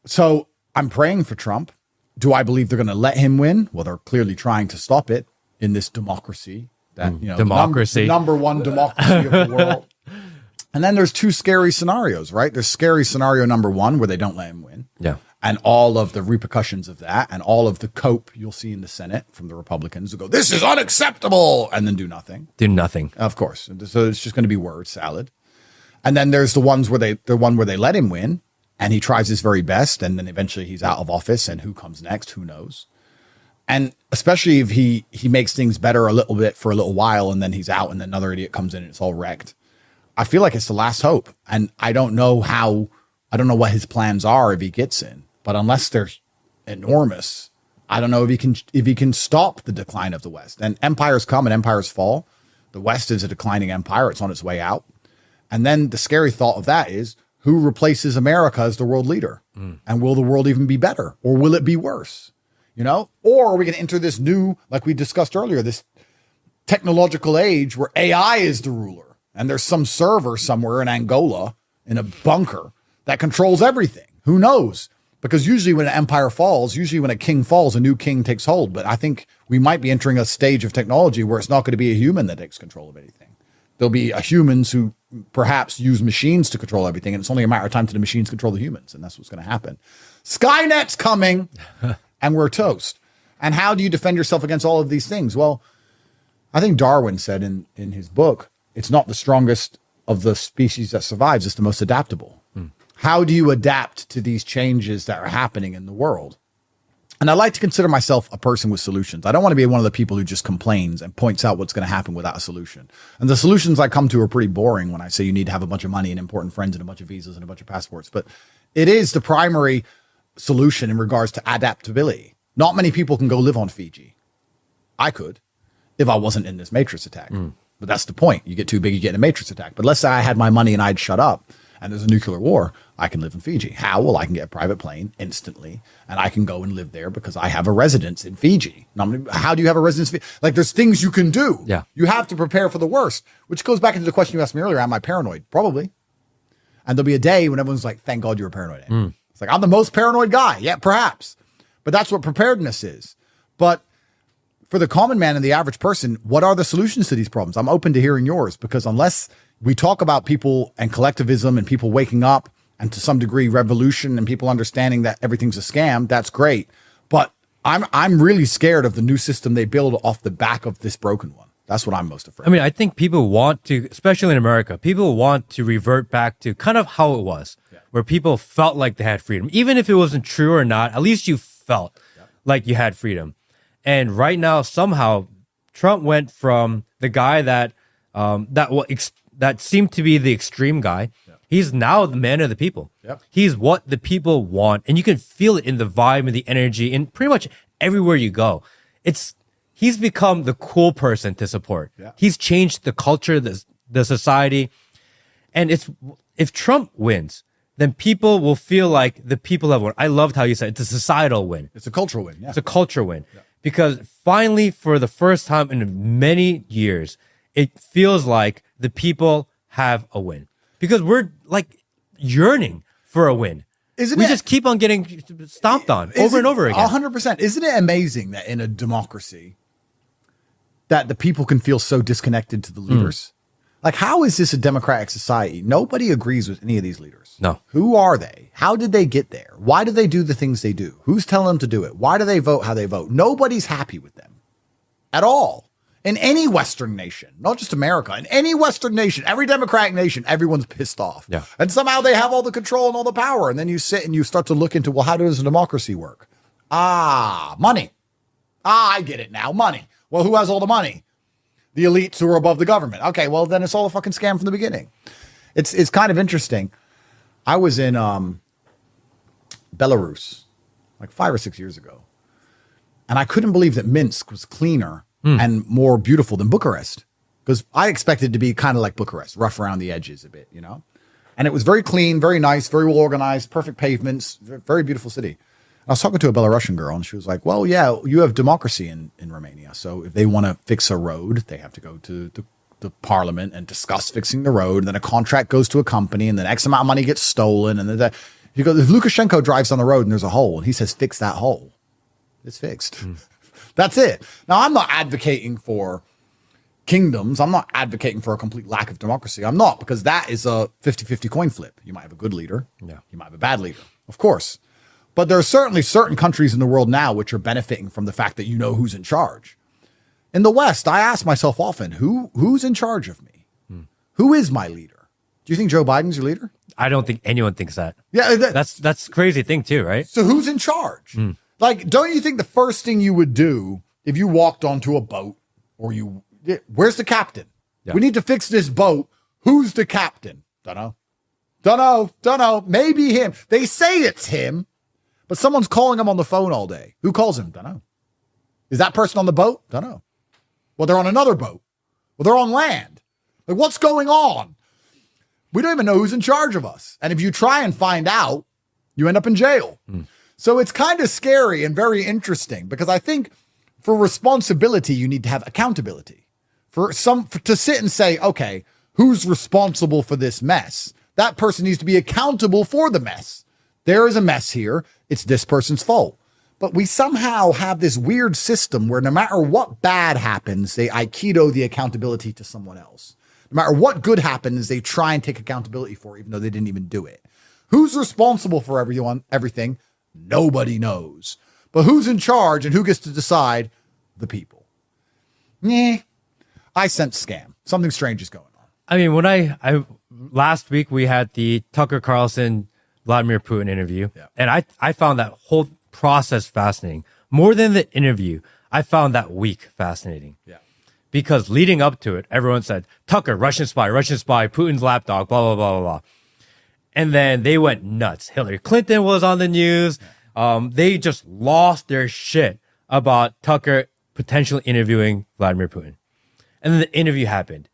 So I'm praying for Trump. Do I believe they're going to let him win? Well, they're clearly trying to stop it in this democracy that, democracy, number one democracy of the world. And then there's two scary scenarios, right? There's scary scenario number one where they don't let him win. Yeah. And all of the repercussions of that and all of the cope you'll see in the Senate from the Republicans who go, this is unacceptable, and then do nothing. Do nothing. Of course. So it's just going to be word salad. And then there's the one where they let him win. and he tries his very best, and then eventually he's out of office, and who comes next, who knows? And especially if he makes things better a little bit for a little while, and then he's out, and another idiot comes in and it's all wrecked. I feel like it's the last hope. And I don't know what his plans are if he gets in, but unless they're enormous, I don't know if he can stop the decline of the West. And empires come and empires fall. The West is a declining empire. It's on its way out. And then the scary thought of that is, who replaces America as the world leader? And will the world even be better, or will it be worse? You know, or are we going to enter this new, like we discussed earlier, this technological age where AI is the ruler, and there's some server somewhere in Angola in a bunker that controls everything? Who knows? Because usually when an empire falls, usually when a king falls, a new king takes hold. But I think we might be entering a stage of technology where it's not going to be a human that takes control of anything. There'll be humans who perhaps use machines to control everything. And it's only a matter of time till the machines control the humans. And that's what's going to happen. Skynet's coming and we're toast. And how do you defend yourself against all of these things? Well, I think Darwin said in his book, it's not the strongest of the species that survives, it's the most adaptable. How do you adapt to these changes that are happening in the world? And I like to consider myself a person with solutions. I don't want to be one of the people who just complains and points out what's going to happen without a solution. And the solutions I come to are pretty boring when I say you need to have a bunch of money and important friends and a bunch of visas and a bunch of passports. But it is the primary solution in regards to adaptability. Not many people can go live on Fiji. I could if I wasn't in this matrix attack. But that's the point. You get too big, you get in a matrix attack. But let's say I had my money and I'd shut up and there's a nuclear war, I can live in Fiji. How? Well, I can get a private plane instantly and I can go and live there because I have a residence in Fiji. Now, how do you have a residence in Fiji? Like, there's things you can do. Yeah. You have to prepare for the worst, which goes back into the question you asked me earlier. Am I paranoid? Probably. And there'll be a day when everyone's like, thank God you're paranoid. It's like, I'm the most paranoid guy. Yeah, perhaps. But that's what preparedness is. But for the common man and the average person, what are the solutions to these problems? I'm open to hearing yours, because unless we talk about people and collectivism and people waking up and to some degree revolution and people understanding that everything's a scam, that's great. But I'm really scared of the new system they build off the back of this broken one. That's what I'm most afraid of. I mean, I think people want to, especially in America, people want to revert back to kind of how it was, where people felt like they had freedom. Even if it wasn't true or not, at least you felt like you had freedom. And right now, somehow, Trump went from the guy that that seemed to be the extreme guy. He's now the man of the people. He's what the people want. And you can feel it in the vibe and the energy and pretty much everywhere you go. He's become the cool person to support. He's changed the culture, the society. And if Trump wins, then people will feel like the people have won. I loved how you said it's a societal win. It's a cultural win. It's a culture win. Because finally, for the first time in many years, it feels like the people have a win. Because we're like yearning for a win. We just keep on getting stomped on over and over again. 100%. Isn't it amazing that in a democracy that the people can feel so disconnected to the leaders? Like, how is this a democratic society? Nobody agrees with any of these leaders. No. Who are they? How did they get there? Why do they do the things they do? Who's telling them to do it? Why do they vote how they vote? Nobody's happy with them at all. In any Western nation, not just America, in any Western nation, every democratic nation, everyone's pissed off. And somehow they have all the control and all the power. And then you sit and you start to look into, well, how does a democracy work? Money. I get it now. Money. Well, who has all the money? The elites who are above the government. Okay, well, then it's all a fucking scam from the beginning. It's kind of interesting. I was in Belarus like 5 or 6 years ago. And I couldn't believe that Minsk was cleaner and more beautiful than Bucharest. Because I expected it to be kind of like Bucharest, rough around the edges a bit, you know? And it was very clean, very nice, very well organized, perfect pavements, very beautiful city. I was talking to a Belarusian girl and she was like, well, yeah, you have democracy in Romania. So if they want to fix a road, they have to go to the parliament and discuss fixing the road. And then a contract goes to a company and then X amount of money gets stolen. And then you go, if Lukashenko drives down the road and there's a hole and he says, fix that hole, it's fixed. That's it. Now, I'm not advocating for kingdoms. I'm not advocating for a complete lack of democracy. I'm not, because that is a 50-50 coin flip. You might have a good leader. You might have a bad leader, of course. But there are certainly certain countries in the world now which are benefiting from the fact that you know who's in charge. In the West, I ask myself often, who's in charge of me? Who is my leader? Do you think Joe Biden's your leader? I don't think anyone thinks that. Yeah, That's a crazy thing too, right? So who's in charge? Like, don't you think the first thing you would do if you walked onto a boat or where's the captain? Yeah. We need to fix this boat. Who's the captain? Don't know. Maybe him. They say it's him, but someone's calling him on the phone all day. Who calls him? Don't know. Is that person on the boat? Don't know. Well, they're on another boat. Well, they're on land. Like, what's going on? We don't even know who's in charge of us. And if you try and find out, you end up in jail. So it's kind of scary and very interesting because I think for responsibility, you need to have accountability. To sit and say, okay, who's responsible for this mess? That person needs to be accountable for the mess. There is a mess here. It's this person's fault. But we somehow have this weird system where no matter what bad happens, they aikido the accountability to someone else. No matter what good happens, they try and take accountability for it, even though they didn't even do it. Who's responsible for everything? Nobody knows. But who's in charge and who gets to decide? The people. I sense scam. Something strange is going on. I mean, when last week we had the Tucker Carlson, Vladimir Putin interview, and I found that whole process fascinating. More than the interview, I found that week fascinating. Yeah. Because leading up to it, everyone said, Tucker, Russian spy, Putin's lapdog, blah, blah, blah, blah, blah. And then they went nuts. Hillary Clinton was on the news. They just lost their shit about Tucker potentially interviewing Vladimir Putin. And then the interview happened.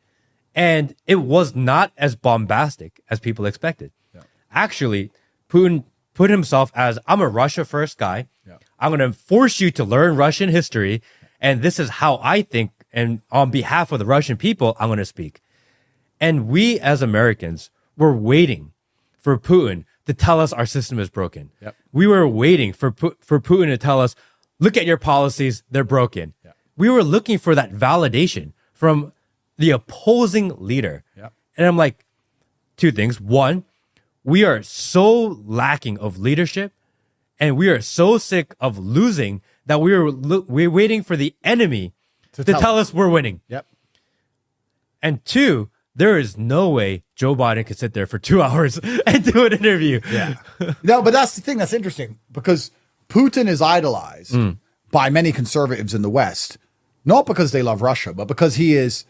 And it was not as bombastic as people expected. Yeah. Actually, Putin put himself as, I'm a Russia first guy. Yeah. I'm going to force you to learn Russian history. And this is how I think. And on behalf of the Russian people, I'm going to speak. And we as Americans were waiting for Putin to tell us our system is broken. Yep. We were waiting for Putin to tell us, look at your policies, they're broken. Yep. We were looking for that validation from the opposing leader. Yep. And I'm like, two things. One, we are so lacking of leadership and we are so sick of losing that we're waiting for the enemy to tell us we're winning. Yep. And two, there is no way Joe Biden could sit there for 2 hours and do an interview. Yeah. No, but that's the thing that's interesting because Putin is idolized by many conservatives in the West, not because they love Russia, but because he is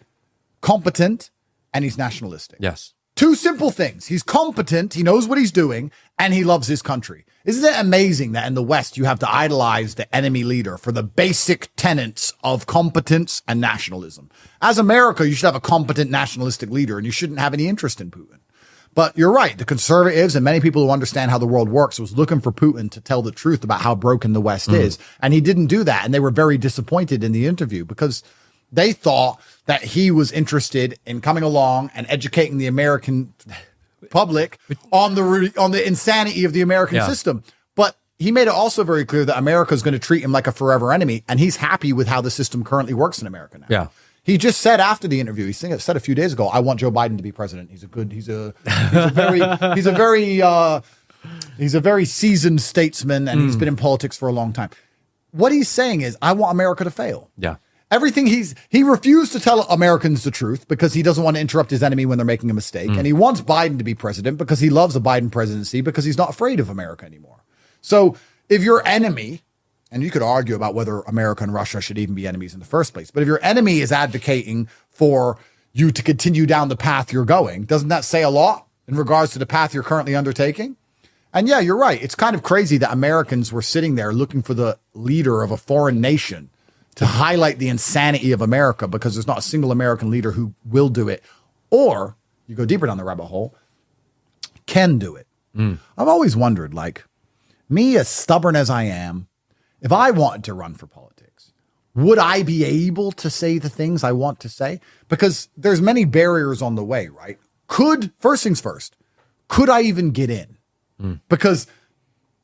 competent and he's nationalistic. Yes. Two simple things. He's competent, he knows what he's doing, and he loves his country. Isn't it amazing that in the West you have to idolize the enemy leader for the basic tenets of competence and nationalism? As America, you should have a competent nationalistic leader and you shouldn't have any interest in Putin. But you're right. The conservatives and many people who understand how the world works was looking for Putin to tell the truth about how broken the West is. And he didn't do that. And they were very disappointed in the interview because they thought that he was interested in coming along and educating the American public on the insanity of the American system. But he made it also very clear that America is going to treat him like a forever enemy. And he's happy with how the system currently works in America now. Yeah. He just said after the interview, he said a few days ago, I want Joe Biden to be president. He's a very seasoned statesman and he's been in politics for a long time. What he's saying is, I want America to fail. Yeah. Everything he refused to tell Americans the truth because he doesn't want to interrupt his enemy when they're making a mistake. And he wants Biden to be president because he loves a Biden presidency because he's not afraid of America anymore. So if your enemy, and you could argue about whether America and Russia should even be enemies in the first place, but if your enemy is advocating for you to continue down the path you're going, doesn't that say a lot in regards to the path you're currently undertaking? And yeah, you're right. It's kind of crazy that Americans were sitting there looking for the leader of a foreign nation to highlight the insanity of America because there's not a single American leader who will do it. Or, you go deeper down the rabbit hole, can do it. I've always wondered, like, me as stubborn as I am, if I wanted to run for politics, would I be able to say the things I want to say? Because there's many barriers on the way, right? First things first, could I even get in? Because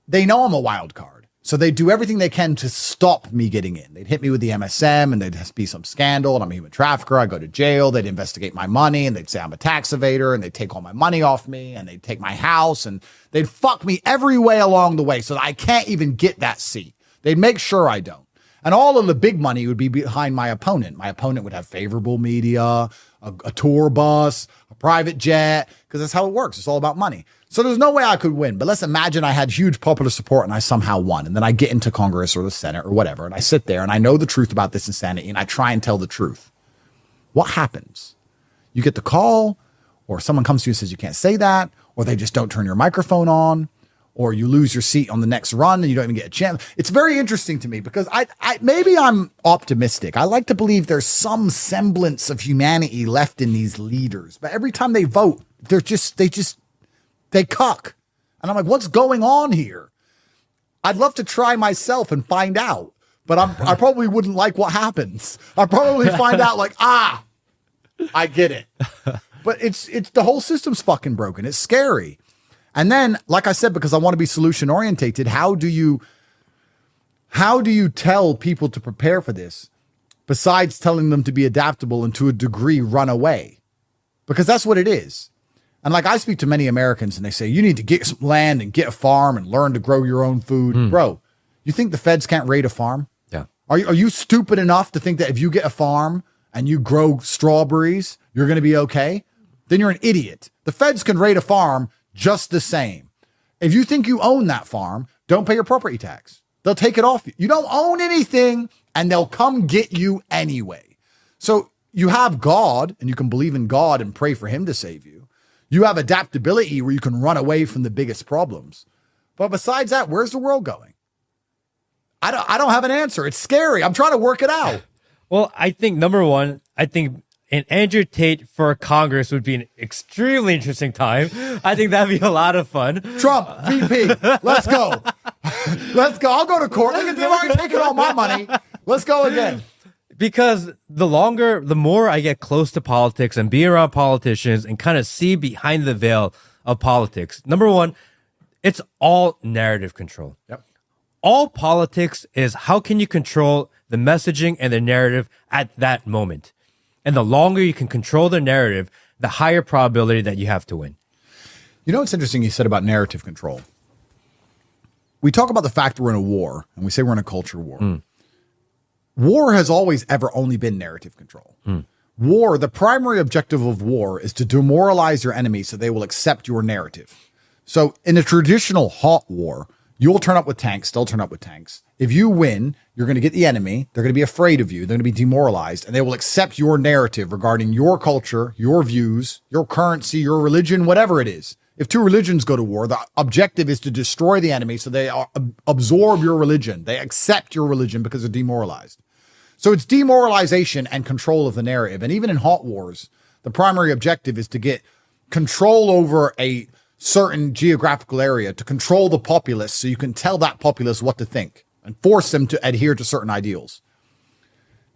they know I'm a wild card. So they do everything they can to stop me getting in. They'd hit me with the MSM and there'd be some scandal and I'm a human trafficker. I go to jail. They'd investigate my money and they'd say I'm a tax evader and they'd take all my money off me and they'd take my house and they'd fuck me every way along the way so that I can't even get that seat. They'd make sure I don't. And all of the big money would be behind my opponent. My opponent would have favorable media, a tour bus, a private jet, because that's how it works. It's all about money. So there's no way I could win. But let's imagine I had huge popular support and I somehow won. And then I get into Congress or the Senate or whatever. And I sit there and I know the truth about this insanity and I try and tell the truth. What happens? You get the call, or someone comes to you and says you can't say that, or they just don't turn your microphone on, or you lose your seat on the next run and you don't even get a chance. It's very interesting to me because I maybe I'm optimistic. I like to believe there's some semblance of humanity left in these leaders, but every time they vote, they cuck. And I'm like, what's going on here? I'd love to try myself and find out, but I probably wouldn't like what happens. I'd probably find out like, I get it. But it's the whole system's fucking broken. It's scary. And then, like I said, because I want to be solution orientated, how do you tell people to prepare for this besides telling them to be adaptable and to a degree run away? Because that's what it is. And like I speak to many Americans and they say, you need to get some land and get a farm and learn to grow your own food. Bro, you think the feds can't raid a farm? Yeah. Are you stupid enough to think that if you get a farm and you grow strawberries, you're going to be okay? Then you're an idiot. The feds can raid a farm just the same. If you think you own that farm, don't pay your property tax. They'll take it off you. You don't own anything and they'll come get you anyway. So you have God and you can believe in God and pray for him to save you. You have adaptability where you can run away from the biggest problems. But besides that, where's the world going? I don't have an answer. It's scary. I'm trying to work it out. Well, I think number one, and Andrew Tate for Congress would be an extremely interesting time. I think that'd be a lot of fun. Trump, VP, let's go. Let's go. I'll go to court. Look at them already taking all my money. Let's go again. Because the more I get close to politics and be around politicians and kind of see behind the veil of politics, number one, it's all narrative control. Yep. All politics is how can you control the messaging and the narrative at that moment. And the longer you can control the narrative, the higher probability that you have to win. You know what's interesting you said about narrative control? We talk about the fact that we're in a war, and we say we're in a culture war. War has always ever only been narrative control. War, the primary objective of war is to demoralize your enemy so they will accept your narrative. So in a traditional hot war, you'll turn up with tanks, they'll turn up with tanks. If you win, you're going to get the enemy. They're going to be afraid of you. They're going to be demoralized, and they will accept your narrative regarding your culture, your views, your currency, your religion, whatever it is. If two religions go to war, the objective is to destroy the enemy so they absorb your religion. They accept your religion because they're demoralized. So it's demoralization and control of the narrative. And even in hot wars, the primary objective is to get control over a certain geographical area, to control the populace so you can tell that populace what to think and force them to adhere to certain ideals.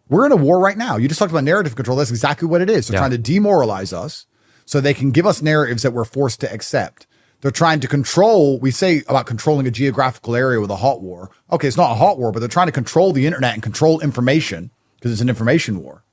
We're in a war right now. You just talked about narrative control. That's exactly what it is. They're trying to demoralize us so they can give us narratives that we're forced to accept. They're trying to control, we say about controlling a geographical area with a hot war. Okay, it's not a hot war, but they're trying to control the internet and control information because it's an information war.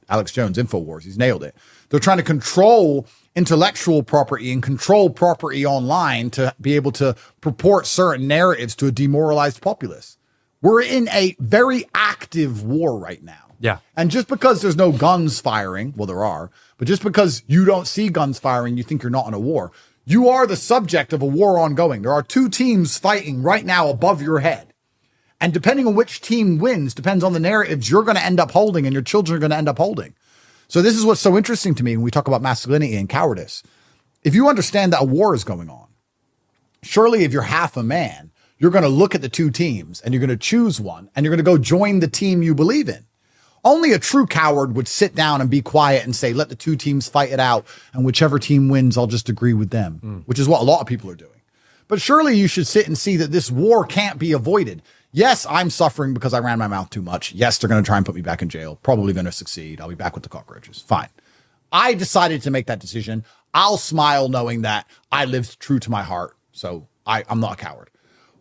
Alex Jones, InfoWars, he's nailed it. They're trying to control intellectual property and control property online to be able to purport certain narratives to a demoralized populace. We're in a very active war right now. Yeah. And just because there's no guns firing, well, there are, but just because you don't see guns firing, you think you're not in a war. You are the subject of a war ongoing. There are two teams fighting right now above your head. And depending on which team wins, depends on the narratives you're going to end up holding and your children are going to end up holding. So this is what's so interesting to me when we talk about masculinity and cowardice. If you understand that a war is going on, surely if you're half a man, you're going to look at the two teams and you're going to choose one and you're going to go join the team you believe in. Only a true coward would sit down and be quiet and say, let the two teams fight it out. And whichever team wins, I'll just agree with them, which is what a lot of people are doing. But surely you should sit and see that this war can't be avoided. Yes, I'm suffering because I ran my mouth too much. Yes, they're going to try and put me back in jail. Probably going to succeed. I'll be back with the cockroaches. Fine. I decided to make that decision. I'll smile knowing that I lived true to my heart. So I'm not a coward.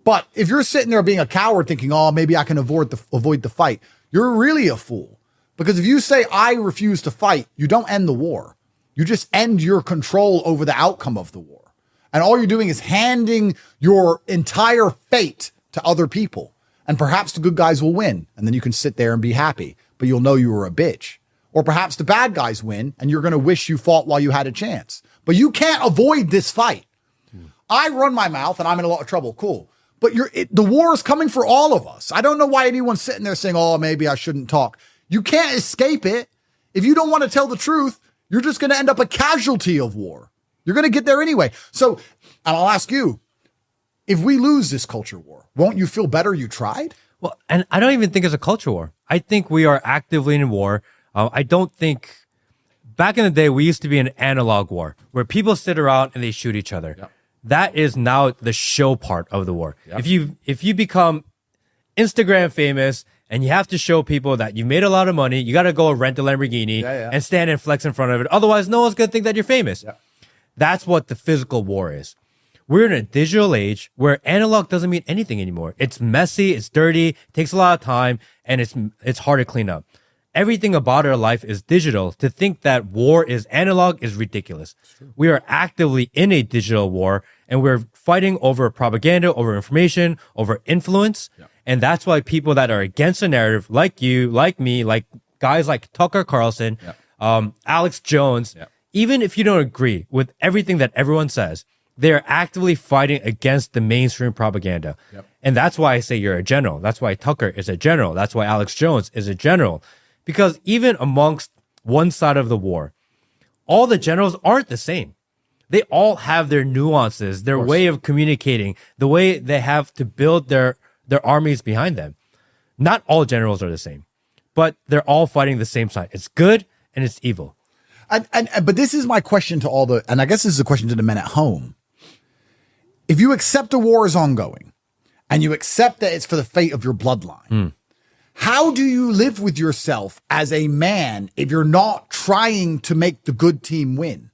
But if you're sitting there being a coward thinking, oh, maybe I can avoid the fight, you're really a fool. Because if you say, I refuse to fight, you don't end the war. You just end your control over the outcome of the war. And all you're doing is handing your entire fate to other people. And perhaps the good guys will win. And then you can sit there and be happy, but you'll know you were a bitch. Or perhaps the bad guys win and you're going to wish you fought while you had a chance. But you can't avoid this fight. I run my mouth and I'm in a lot of trouble. Cool. But the war is coming for all of us. I don't know why anyone's sitting there saying, oh, maybe I shouldn't talk. You can't escape it. If you don't want to tell the truth, you're just going to end up a casualty of war. You're going to get there anyway. So, and I'll ask you, if we lose this culture war, won't you feel better you tried? Well, and I don't even think it's a culture war. I think we are actively in war. I don't think back in the day, we used to be an analog war where people sit around and they shoot each other. Yep. That is now the show part of the war. Yep. If you become Instagram famous and you have to show people that you made a lot of money, you got to go rent a Lamborghini and stand and flex in front of it. Otherwise, no one's going to think that you're famous. Yep. That's what the physical war is. We're in a digital age where analog doesn't mean anything anymore. It's messy, it's dirty, takes a lot of time, and it's hard to clean up. Everything about our life is digital. To think that war is analog is ridiculous. We are actively in a digital war, and we're fighting over propaganda, over information, over influence. Yep. And that's why people that are against the narrative, like you, like me, like guys like Tucker Carlson, Alex Jones, even if you don't agree with everything that everyone says, they're actively fighting against the mainstream propaganda. Yep. And that's why I say you're a general. That's why Tucker is a general. That's why Alex Jones is a general. Because even amongst one side of the war, all the generals aren't the same. They all have their nuances, their way of communicating, the way they have to build their armies behind them. Not all generals are the same, but they're all fighting the same side. It's good and it's evil. But this is my question to and I guess this is a question to the men at home. If you accept a war is ongoing and you accept that it's for the fate of your bloodline, how do you live with yourself as a man if you're not trying to make the good team win?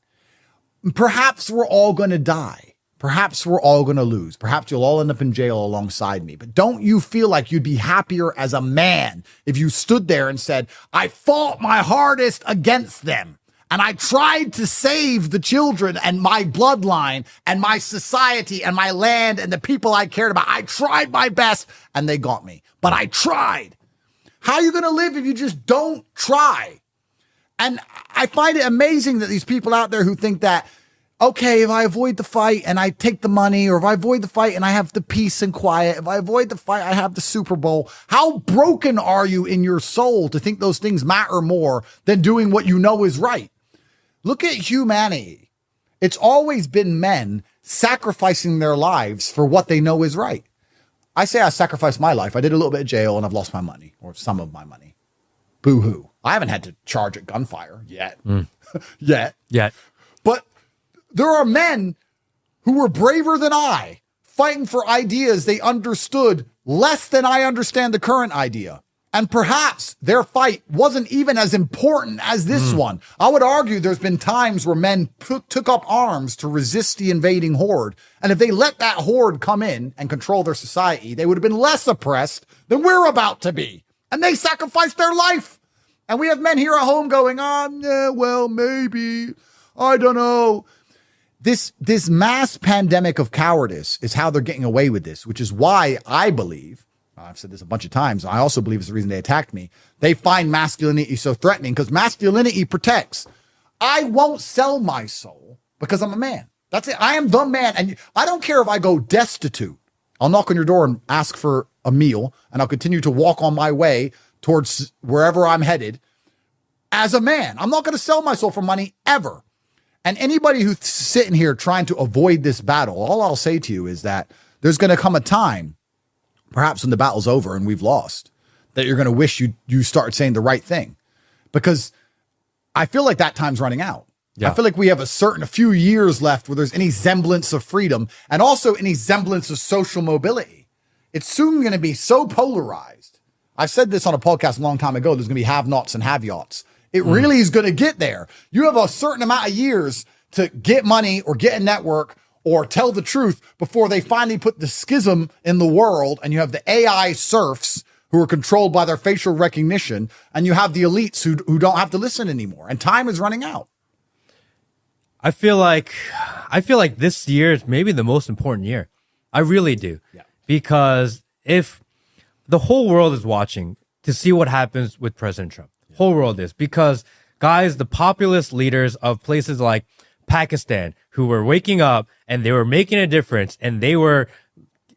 Perhaps we're all going to die. Perhaps we're all going to lose. Perhaps you'll all end up in jail alongside me. But don't you feel like you'd be happier as a man if you stood there and said, I fought my hardest against them? And I tried to save the children and my bloodline and my society and my land and the people I cared about. I tried my best and they got me, but I tried. How are you going to live if you just don't try? And I find it amazing that these people out there who think that, okay, if I avoid the fight and I take the money, or if I avoid the fight and I have the peace and quiet, if I avoid the fight, I have the Super Bowl. How broken are you in your soul to think those things matter more than doing what you know is right? Look at humanity. It's always been men sacrificing their lives for what they know is right. I say I sacrificed my life. I did a little bit of jail and I've lost my money, or some of my money. Boo-hoo. I haven't had to charge at gunfire yet. Yet. But there are men who were braver than I, fighting for ideas they understood less than I understand the current idea. And perhaps their fight wasn't even as important as this one. I would argue there's been times where men took up arms to resist the invading horde. And if they let that horde come in and control their society, they would have been less oppressed than we're about to be. And they sacrificed their life. And we have men here at home going, well, maybe, I don't know. This mass pandemic of cowardice is how they're getting away with this, which is why I believe, I've said this a bunch of times, I also believe it's the reason they attacked me. They find masculinity so threatening because masculinity protects. I won't sell my soul because I'm a man. That's it. I am the man. And I don't care if I go destitute. I'll knock on your door and ask for a meal, and I'll continue to walk on my way towards wherever I'm headed as a man. I'm not going to sell my soul for money ever. And anybody who's sitting here trying to avoid this battle, all I'll say to you is that there's going to come a time, perhaps when the battle's over and we've lost, that you're going to wish you start saying the right thing. Because I feel like that time's running out. Yeah. I feel like we have a few years left where there's any semblance of freedom and also any semblance of social mobility. It's soon going to be so polarized. I said this on a podcast a long time ago. There's going to be have-nots and have-yots. It really is going to get there. You have a certain amount of years to get money or get a network or tell the truth before they finally put the schism in the world, and you have the AI serfs who are controlled by their facial recognition, and you have the elites who don't have to listen anymore, and time is running out. I feel like this year is maybe the most important year. I really do. Yeah. Because if the whole world is watching to see what happens with President Trump. Whole world is, because guys, the populist leaders of places like Pakistan who were waking up and they were making a difference and they were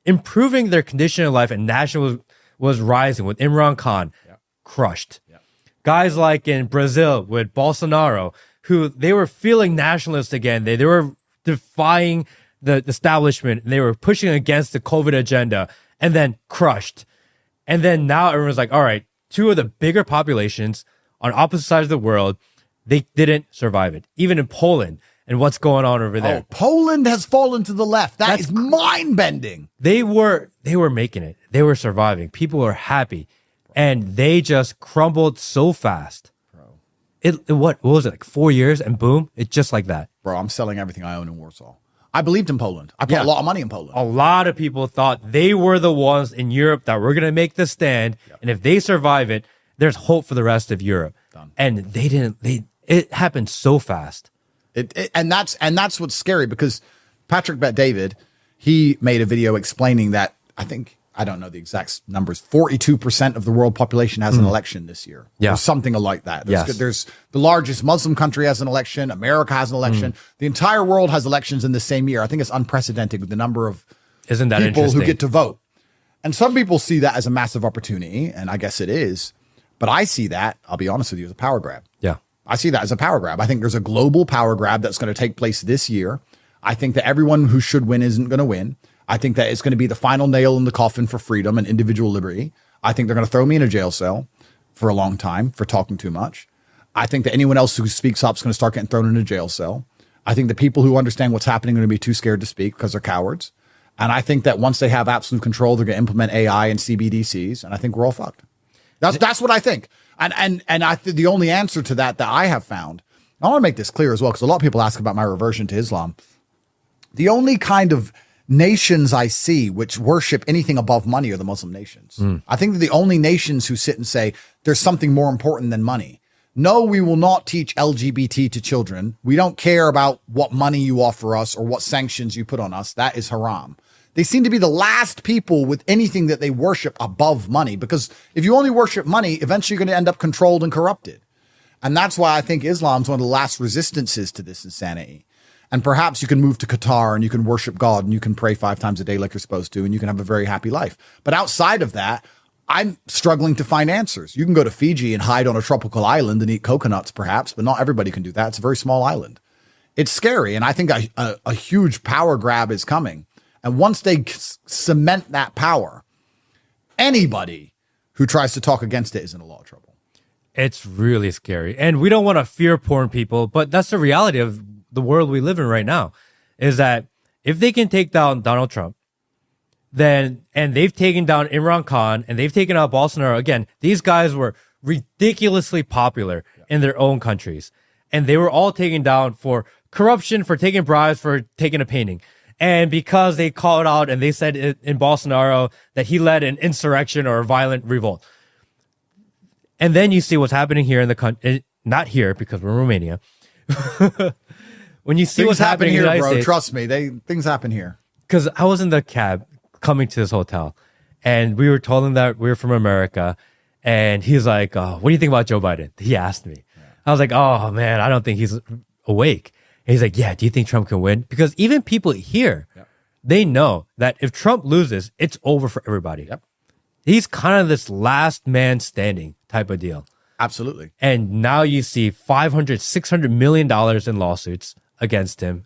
improving their condition of life, and nationalism was rising with Imran Khan, crushed. Guys like in Brazil with Bolsonaro, who they were feeling nationalist again. They were defying the establishment and they were pushing against the COVID agenda, and then crushed. And then now everyone's like, all right, two of the bigger populations on opposite sides of the world, they didn't survive it. Even in Poland and what's going on over there. Oh, Poland has fallen to the left. That's is mind-bending. They were making it. They were surviving. People were happy. And they just crumbled so fast. What was it, like 4 years, and boom, it's just like that. Bro, I'm selling everything I own in Warsaw. I believed in Poland. I put a lot of money in Poland. A lot of people thought they were the ones in Europe that were going to make the stand. And if they survive it, there's hope for the rest of Europe. Done. And they didn't. It happened so fast. And that's what's scary, because Patrick Bet-David, he made a video explaining that, I don't know the exact numbers, 42% of the world population has an election this year. Yeah. Or something like that. There's the largest Muslim country has an election. America has an election. The entire world has elections in the same year. I think it's unprecedented with the number of people who get to vote. And some people see that as a massive opportunity, and I guess it is. But I see that, I'll be honest with you, as a power grab. Yeah. I see that as a power grab. I think there's a global power grab that's going to take place this year. I think that everyone who should win isn't going to win. I think that it's going to be the final nail in the coffin for freedom and individual liberty. I think they're going to throw me in a jail cell for a long time for talking too much. I think that anyone else who speaks up is going to start getting thrown in a jail cell. I think the people who understand what's happening are going to be too scared to speak because they're cowards. And I think that once they have absolute control, they're going to implement AI and CBDCs. And I think we're all fucked. That's what I think. And the only answer to that I have found, I want to make this clear as well, because a lot of people ask about my reversion to Islam. The only kind of nations I see which worship anything above money are the Muslim nations. I think that the only nations who sit and say there's something more important than money. No, we will not teach LGBT to children. We don't care about what money you offer us or what sanctions you put on us. That is haram. They seem to be the last people with anything that they worship above money, because if you only worship money, eventually you're going to end up controlled and corrupted. And that's why I think Islam's one of the last resistances to this insanity. And perhaps you can move to Qatar and you can worship God and you can pray 5 times a day like you're supposed to, and you can have a very happy life. But outside of that, I'm struggling to find answers. You can go to Fiji and hide on a tropical island and eat coconuts, perhaps, but not everybody can do that. It's a very small island. It's scary. And I think a huge power grab is coming. And once they cement that power, anybody who tries to talk against it is in a lot of trouble. It's really scary. And we don't want to fear porn people, but that's the reality of the world we live in right now, is that if they can take down Donald Trump, and they've taken down Imran Khan and they've taken out Bolsonaro, again, these guys were ridiculously popular in their own countries. And they were all taken down for corruption, for taking bribes, for taking a painting. And because they called out and they said in Bolsonaro that he led an insurrection or a violent revolt. And then you see what's happening here in the country, not here because we're in Romania. When you see what's happening here, in the United bro, States, trust me, things happen here. Because I was in the cab coming to this hotel, and we were told him that we were from America, and he's like, "What do you think about Joe Biden?" He asked me. I was like, "Oh man, I don't think he's awake." And he's like, "Yeah, do you think Trump can win?" Because even people here, they know that if Trump loses, it's over for everybody. Yep. He's kind of this last man standing type of deal. Absolutely. And now you see $500-600 million in lawsuits against him.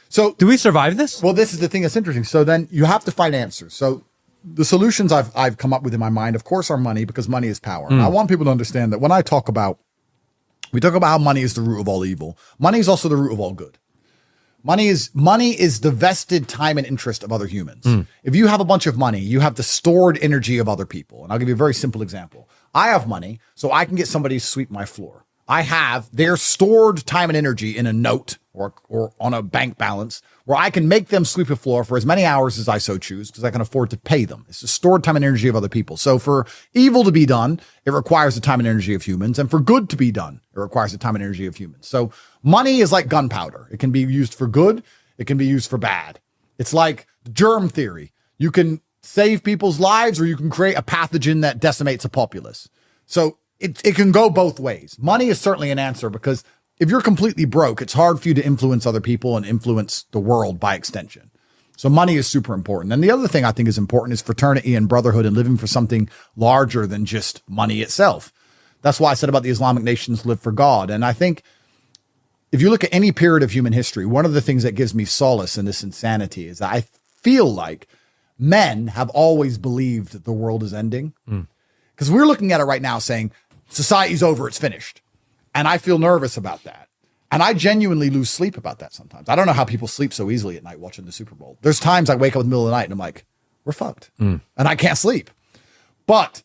So do we survive this? Well, this is the thing that's interesting. So then you have to find answers. So the solutions I've come up with in my mind, of course, are money, because money is power. And I want people to understand that when we talk about how money is the root of all evil. Money is also the root of all good. Money is the vested time and interest of other humans. If you have a bunch of money, you have the stored energy of other people. And I'll give you a very simple example. I have money, so I can get somebody to sweep my floor. I have their stored time and energy in a note or on a bank balance where I can make them sweep a floor for as many hours as I so choose, because I can afford to pay them. It's the stored time and energy of other people. So for evil to be done, it requires the time and energy of humans. And for good to be done, it requires the time and energy of humans. So money is like gunpowder. It can be used for good. It can be used for bad. It's like germ theory. You can save people's lives, or you can create a pathogen that decimates a populace. So it can go both ways. Money is certainly an answer, because if you're completely broke, it's hard for you to influence other people and influence the world by extension. So money is super important. And the other thing I think is important is fraternity and brotherhood and living for something larger than just money itself. That's why I said about the Islamic nations live for God. And I think if you look at any period of human history, one of the things that gives me solace in this insanity is that I feel like men have always believed that the world is ending. Because we're looking at it right now saying, society's over, it's finished. And I feel nervous about that. And I genuinely lose sleep about that sometimes. I don't know how people sleep so easily at night watching the Super Bowl. There's times I wake up in the middle of the night and I'm like, we're fucked. And I can't sleep. But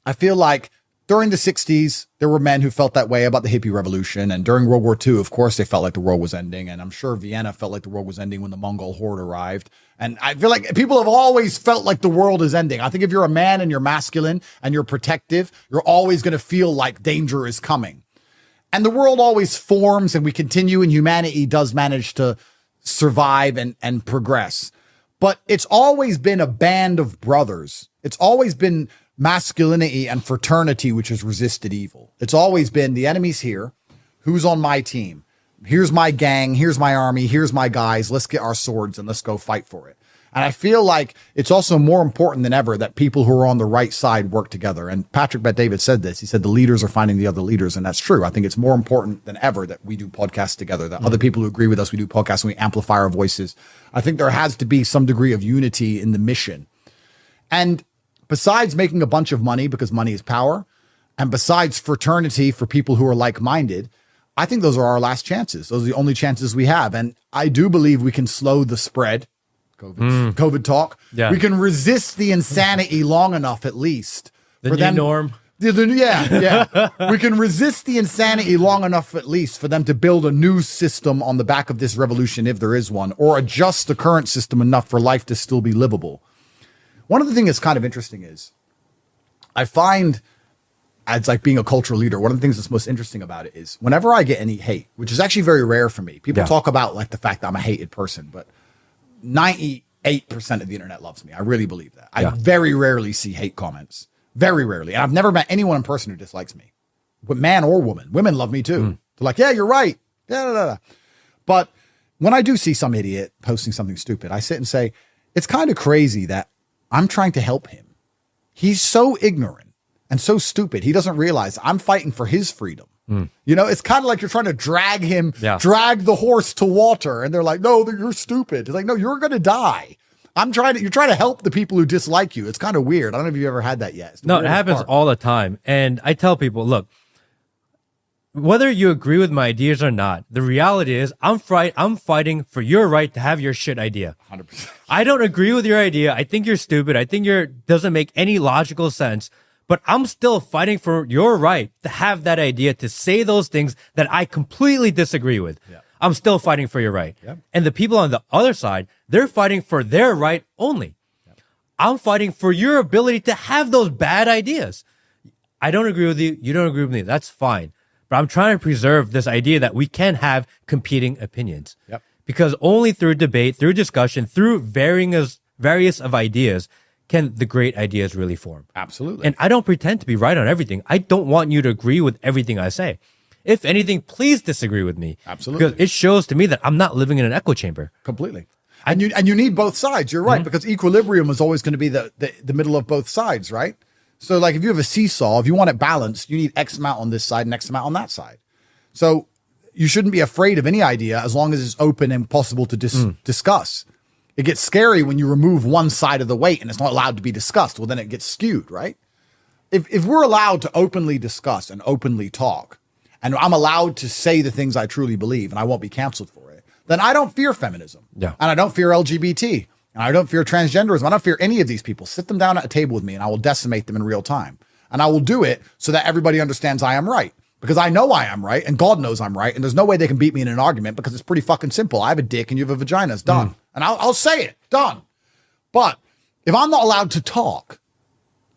I feel like during the 60s, there were men who felt that way about the hippie revolution. And during World War II, of course, they felt like the world was ending. And I'm sure Vienna felt like the world was ending when the Mongol horde arrived. And I feel like people have always felt like the world is ending. I think if you're a man and you're masculine and you're protective, you're always going to feel like danger is coming. And the world always forms and we continue, and humanity does manage to survive and progress. But it's always been a band of brothers. It's always been masculinity and fraternity which has resisted evil. It's always been the enemy's here. Who's on my team? Here's my gang. Here's my army. Here's my guys. Let's get our swords and let's go fight for it. And I feel like it's also more important than ever that people who are on the right side work together. And Patrick Bet-David said this. He said the leaders are finding the other leaders. And that's true. I think it's more important than ever that we do podcasts together, that other people who agree with us, we do podcasts and we amplify our voices. I think there has to be some degree of unity in the mission. And besides making a bunch of money, because money is power, and besides fraternity for people who are like-minded, I think those are our last chances. Those are the only chances we have. And I do believe we can slow the spread. COVID talk. Yeah. We can resist the insanity long enough, at least. The new norm. Yeah. We can resist the insanity long enough, at least, for them to build a new system on the back of this revolution, if there is one, or adjust the current system enough for life to still be livable. One of the things that's kind of interesting is I find, as like being a cultural leader, one of the things that's most interesting about it is whenever I get any hate, which is actually very rare for me. People talk about like the fact that I'm a hated person, but 98% of the internet loves me. I really believe that. I very rarely see hate comments. Very rarely. And I've never met anyone in person who dislikes me. But man or woman. Women love me too. They're like, yeah, you're right. But when I do see some idiot posting something stupid, I sit and say, it's kind of crazy that I'm trying to help him. He's so ignorant and so stupid. He doesn't realize I'm fighting for his freedom. You know, it's kind of like you're trying to drag the horse to water. And they're like, no, you're stupid. It's like, no, you're going to die. You're trying to help the people who dislike you. It's kind of weird. I don't know if you've ever had that yet. No, it happens all the time. And I tell people, look, whether you agree with my ideas or not, the reality is I'm fighting for your right to have your shit idea. 100%. I don't agree with your idea. I think you're stupid. I think doesn't make any logical sense. But I'm still fighting for your right to have that idea, to say those things that I completely disagree with. Yeah. I'm still fighting for your right. Yeah. And the people on the other side, they're fighting for their right only. Yeah. I'm fighting for your ability to have those bad ideas. I don't agree with you. You don't agree with me. That's fine. But I'm trying to preserve this idea that we can have competing opinions. Yep. Because only through debate, through discussion, through various of ideas, can the great ideas really form. Absolutely. And I don't pretend to be right on everything. I don't want you to agree with everything I say. If anything, please disagree with me. Absolutely. Because it shows to me that I'm not living in an echo chamber. Completely. And you need both sides. You're right, because equilibrium is always going to be the middle of both sides, right? So like if you have a seesaw, if you want it balanced, you need X amount on this side and X amount on that side. So you shouldn't be afraid of any idea as long as it's open and possible to discuss. It gets scary when you remove one side of the weight and it's not allowed to be discussed. Well, then it gets skewed, right? If we're allowed to openly discuss and openly talk, and I'm allowed to say the things I truly believe and I won't be canceled for it, then I don't fear feminism. Yeah. And I don't fear LGBT. And I don't fear transgenderism. I don't fear any of these people. Sit them down at a table with me and I will decimate them in real time. And I will do it so that everybody understands I am right. Because I know I am right and God knows I'm right. And there's no way they can beat me in an argument because it's pretty fucking simple. I have a dick and you have a vagina. It's done. And I'll say it. Done. But if I'm not allowed to talk,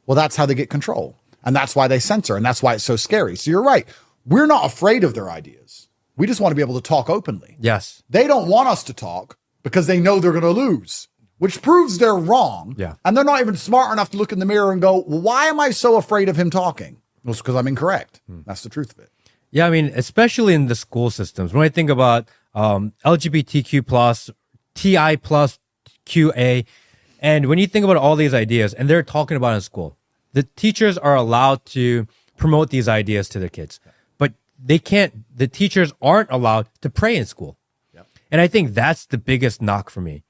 well, that's how they get control. And that's why they censor. And that's why it's so scary. So you're right. We're not afraid of their ideas. We just want to be able to talk openly. Yes. They don't want us to talk because they know they're going to lose. which proves they're wrong. Yeah. And they're not even smart enough to look in the mirror and go, well, why am I so afraid of him talking? Well, it's because I'm incorrect. That's the truth of it. Yeah, I mean, especially in the school systems, when I think about LGBTQ plus, TI plus, QA, and when you think about all these ideas, and they're talking about in school, the teachers are allowed to promote these ideas to their kids, but they can't. The teachers aren't allowed to pray in school, and I think that's the biggest knock for me.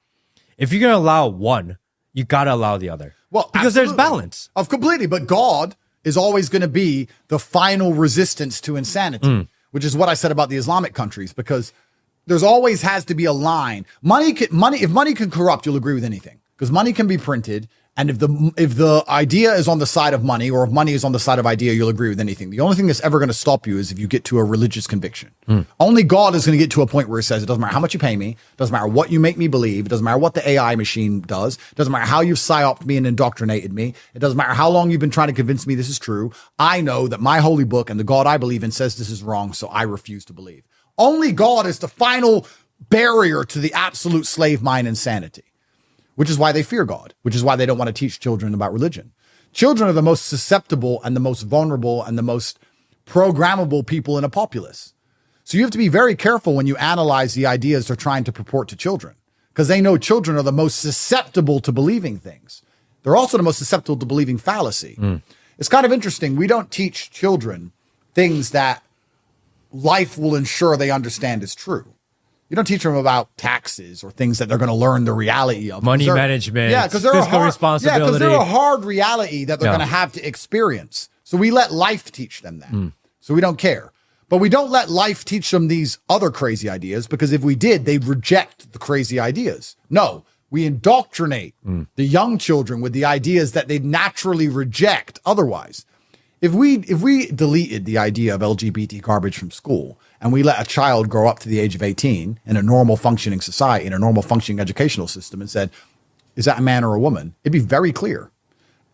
If you're gonna allow one, you gotta allow the other. Well, because there's balance. Of completely, but God is always going to be the final resistance to insanity, which is what I said about the Islamic countries, because there's always has to be a line. If money can corrupt, you'll agree with anything, because money can be printed. And if the idea is on the side of money, or if money is on the side of idea, you'll agree with anything. The only thing that's ever going to stop you is if you get to a religious conviction. Only God is going to get to a point where he says, it doesn't matter how much you pay me, it doesn't matter what you make me believe, it doesn't matter what the AI machine does, it doesn't matter how you've psyoped me and indoctrinated me, it doesn't matter how long you've been trying to convince me this is true. I know that my holy book and the God I believe in says this is wrong, so I refuse to believe. Only God is the final barrier to the absolute slave mind insanity. Which is why they fear God, which is why they don't want to teach children about religion. Children are the most susceptible and the most vulnerable and the most programmable people in a populace. So you have to be very careful when you analyze the ideas they're trying to purport to children, because they know children are the most susceptible to believing things. They're also the most susceptible to believing fallacy. It's kind of interesting. We don't teach children things that life will ensure they understand is true. You don't teach them about taxes or things that they're going to learn the reality of. Money management, because fiscal responsibility. Yeah, because they're a hard reality that they're going to have to experience. So we let life teach them that. So we don't care. But we don't let life teach them these other crazy ideas, because if we did, they'd reject the crazy ideas. No, we indoctrinate the young children with the ideas that they'd naturally reject otherwise. If we deleted the idea of LGBT garbage from school, and we let a child grow up to the age of 18 in a normal functioning society, in a normal functioning educational system, and said, is that a man or a woman? It'd be very clear.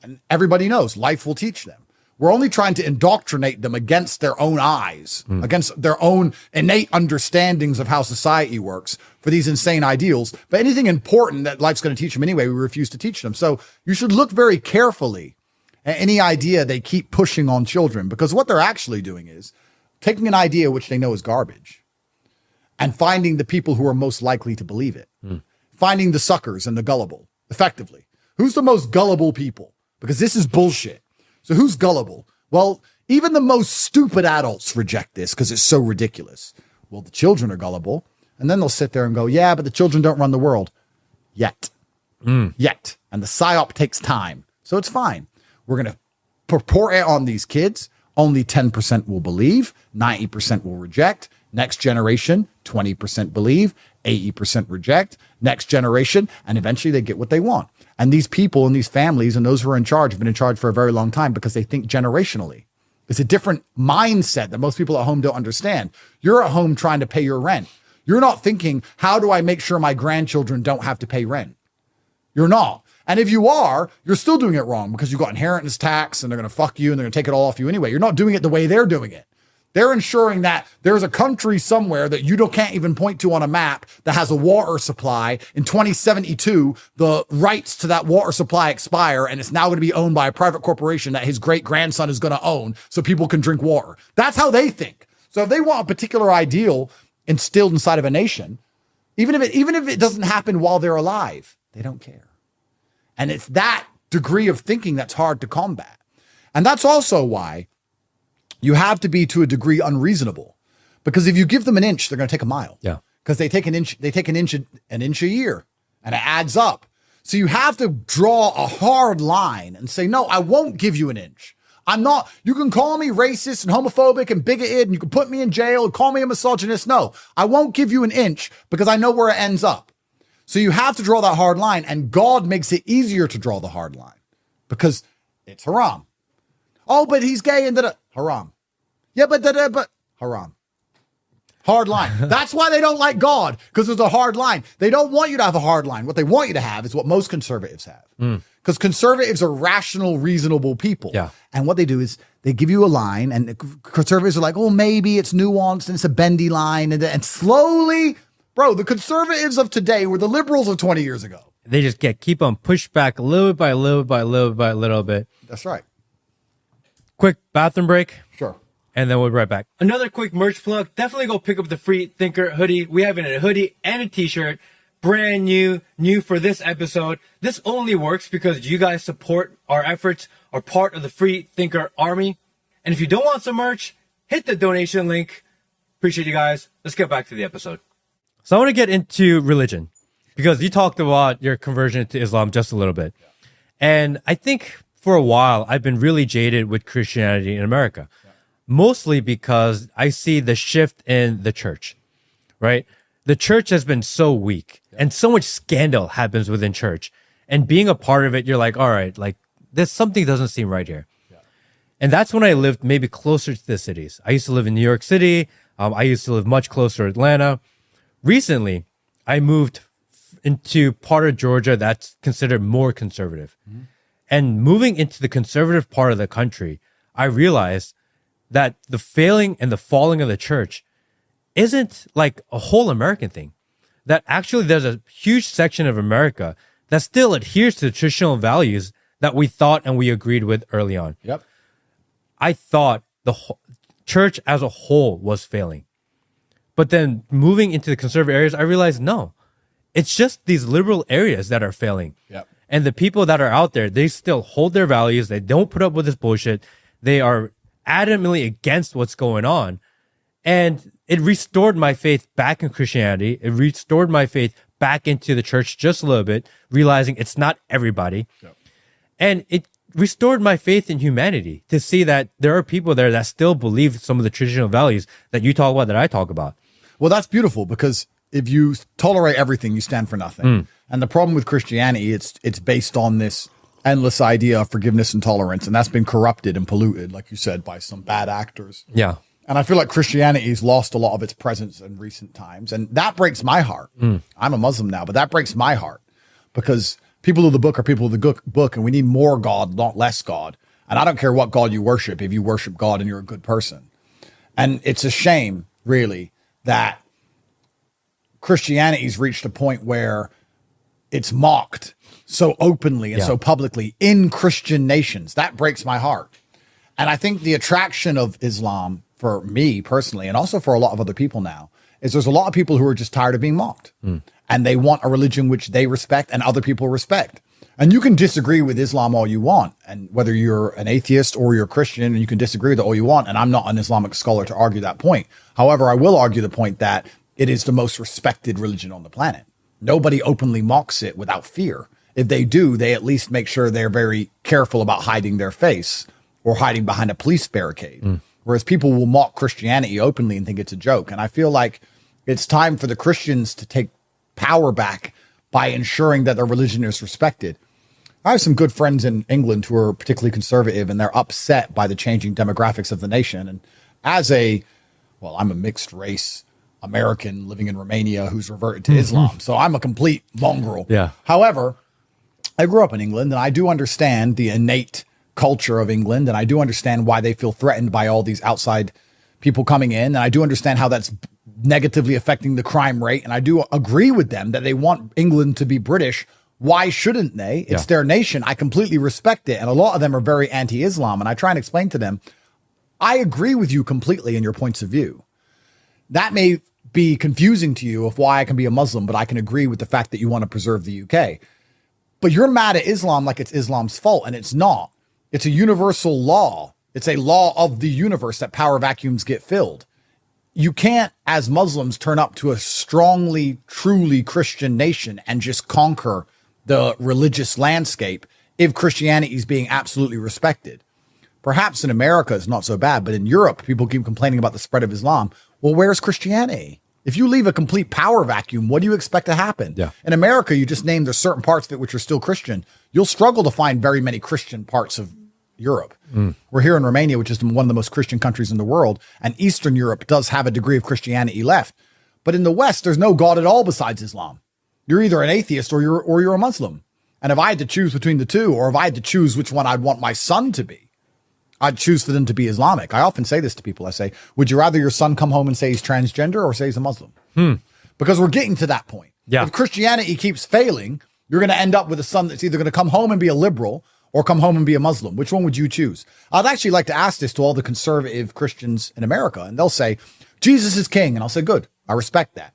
And everybody knows life will teach them. We're only trying to indoctrinate them against their own eyes, against their own innate understandings of how society works for these insane ideals. But anything important that life's going to teach them anyway, we refuse to teach them. So you should look very carefully at any idea they keep pushing on children, because what they're actually doing is taking an idea which they know is garbage and finding the people who are most likely to believe it, finding the suckers and the gullible, effectively. Who's the most gullible people? Because this is bullshit. So who's gullible? Well, even the most stupid adults reject this because it's so ridiculous. Well, the children are gullible. And then they'll sit there and go, yeah, but the children don't run the world. Yet. Yet. And the psyop takes time. So it's fine. We're going to purport it on these kids. Only 10% will believe, 90% will reject. Next generation, 20% believe, 80% reject. Next generation, and eventually they get what they want. And these people and these families and those who are in charge have been in charge for a very long time because they think generationally. It's a different mindset that most people at home don't understand. You're at home trying to pay your rent. You're not thinking, how do I make sure my grandchildren don't have to pay rent? You're not. And if you are, you're still doing it wrong, because you've got inheritance tax and they're going to fuck you and they're going to take it all off you anyway. You're not doing it the way they're doing it. They're ensuring that there's a country somewhere that you can't even point to on a map that has a water supply. In 2072, the rights to that water supply expire, and it's now going to be owned by a private corporation that his great grandson is going to own so people can drink water. That's how they think. So if they want a particular ideal instilled inside of a nation, even if it doesn't happen while they're alive, they don't care. And it's that degree of thinking that's hard to combat. And that's also why you have to be to a degree unreasonable, because if you give them an inch, they're going to take a mile. Yeah. Because they take an inch a year, and it adds up. So you have to draw a hard line and say, no, I won't give you an inch. You can call me racist and homophobic and bigoted, and you can put me in jail and call me a misogynist. No, I won't give you an inch, because I know where it ends up. So you have to draw that hard line, and God makes it easier to draw the hard line because it's haram. Oh, but he's gay and haram. Yeah, but haram. Hard line. That's why they don't like God, because there's a hard line. They don't want you to have a hard line. What they want you to have is what most conservatives have. Because conservatives are rational, reasonable people. Yeah. And what they do is they give you a line, and conservatives are like, oh, maybe it's nuanced and it's a bendy line. And slowly, bro, the conservatives of today were the liberals of 20 years ago. They just keep on pushed back a little bit by a little bit by a little bit by a little bit. That's right. Quick bathroom break. Sure. And then we'll be right back. Another quick merch plug. Definitely go pick up the Free Thinker hoodie. We have it in a hoodie and a t-shirt. Brand new for this episode. This only works because you guys support our efforts, are part of the Free Thinker army. And if you don't want some merch, hit the donation link. Appreciate you guys. Let's get back to the episode. So I want to get into religion because you talked about your conversion to Islam just a little bit. And I think for a while, I've been really jaded with Christianity in America. Mostly because I see the shift in the church, right? The church has been so weak and so much scandal happens within church. And being a part of it, you're like, all right, like this, something doesn't seem right here. Yeah. And that's when I lived maybe closer to the cities. I used to live in New York City. I used to live much closer to Atlanta. Recently, I moved into part of Georgia that's considered more conservative. Mm-hmm. And moving into the conservative part of the country, I realized that the failing and the falling of the church isn't like a whole American thing. That actually there's a huge section of America that still adheres to the traditional values that we thought and we agreed with early on. Yep. I thought the church as a whole was failing. But then moving into the conservative areas, I realized, no, it's just these liberal areas that are failing. Yep. And the people that are out there, they still hold their values. They don't put up with this bullshit. They are adamantly against what's going on. And it restored my faith back in Christianity. It restored my faith back into the church just a little bit, realizing it's not everybody. Yep. And it restored my faith in humanity to see that there are people there that still believe some of the traditional values that you talk about, that I talk about. Well, that's beautiful because if you tolerate everything, you stand for nothing. And the problem with Christianity, it's based on this endless idea of forgiveness and tolerance. And that's been corrupted and polluted, like you said, by some bad actors. Yeah. And I feel like Christianity's lost a lot of its presence in recent times. And that breaks my heart. I'm a Muslim now, but that breaks my heart because people of the book are people of the book, and we need more God, not less God. And I don't care what God you worship, if you worship God and you're a good person. And it's a shame, really, that Christianity's reached a point where it's mocked so openly and so publicly in Christian nations. That breaks my heart. And I think the attraction of Islam for me personally, and also for a lot of other people now, is there's a lot of people who are just tired of being mocked. And they want a religion which they respect and other people respect. And you can disagree with Islam all you want. And whether you're an atheist or you're a Christian, and you can disagree with it all you want. And I'm not an Islamic scholar to argue that point. However, I will argue the point that it is the most respected religion on the planet. Nobody openly mocks it without fear. If they do, they at least make sure they're very careful about hiding their face or hiding behind a police barricade. Whereas people will mock Christianity openly and think it's a joke. And I feel like it's time for the Christians to take power back by ensuring that their religion is respected. I have some good friends in England who are particularly conservative, and they're upset by the changing demographics of the nation. And as I'm a mixed race American living in Romania who's reverted to Islam. So I'm a complete mongrel. Yeah. However, I grew up in England, and I do understand the innate culture of England, and I do understand why they feel threatened by all these outside people coming in, and I do understand how that's negatively affecting the crime rate, and I do agree with them that they want England to be British. Why shouldn't they? It's their nation. I completely respect it, and a lot of them are very anti-Islam, and I try and explain to them, I agree with you completely in your points of view. That may be confusing to you of why I can be a Muslim, but I can agree with the fact that you want to preserve the UK. But you're mad at Islam like it's Islam's fault, and it's not. It's a universal law. It's a law of the universe that power vacuums get filled. You can't, as Muslims, turn up to a strongly, truly Christian nation and just conquer the religious landscape if Christianity is being absolutely respected. Perhaps in America it's not so bad, but in Europe, people keep complaining about the spread of Islam. Well, where's Christianity? If you leave a complete power vacuum, what do you expect to happen? Yeah. In America, you just name there's certain parts of it which are still Christian. You'll struggle to find very many Christian parts of Europe. We're here in Romania, which is one of the most Christian countries in the world, and Eastern Europe does have a degree of Christianity left. But in the West, there's no God at all besides Islam. You're either an atheist or you're a Muslim. And if I had to choose between the two, or if I had to choose which one I'd want my son to be, I'd choose for them to be Islamic. I often say this to people. I say, would you rather your son come home and say he's transgender or say he's a Muslim? Because we're getting to that point. Yeah. If Christianity keeps failing, you're going to end up with a son that's either going to come home and be a liberal or come home and be a Muslim. Which one would you choose? I'd actually like to ask this to all the conservative Christians in America, and they'll say, Jesus is king. And I'll say, good, I respect that.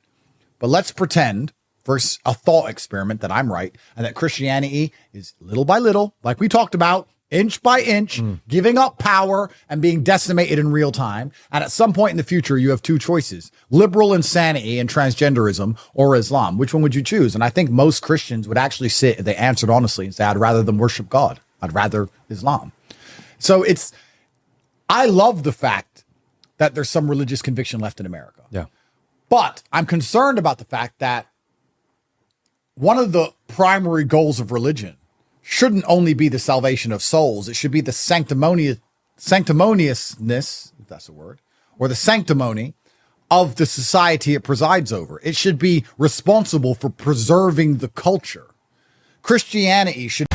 But let's pretend for a thought experiment that I'm right and that Christianity is little by little, like we talked about, inch by inch, giving up power and being decimated in real time. And at some point in the future, you have two choices: liberal insanity and transgenderism, or Islam. Which one would you choose? And I think most Christians would actually sit, if they answered honestly, and say, I'd rather them worship God. I'd rather Islam. So I love the fact that there's some religious conviction left in America. Yeah. But I'm concerned about the fact that one of the primary goals of religion shouldn't only be the salvation of souls. It should be the sanctimoniousness, if that's a word, or the sanctimony of the society it presides over. It should be responsible for preserving the culture. Christianity should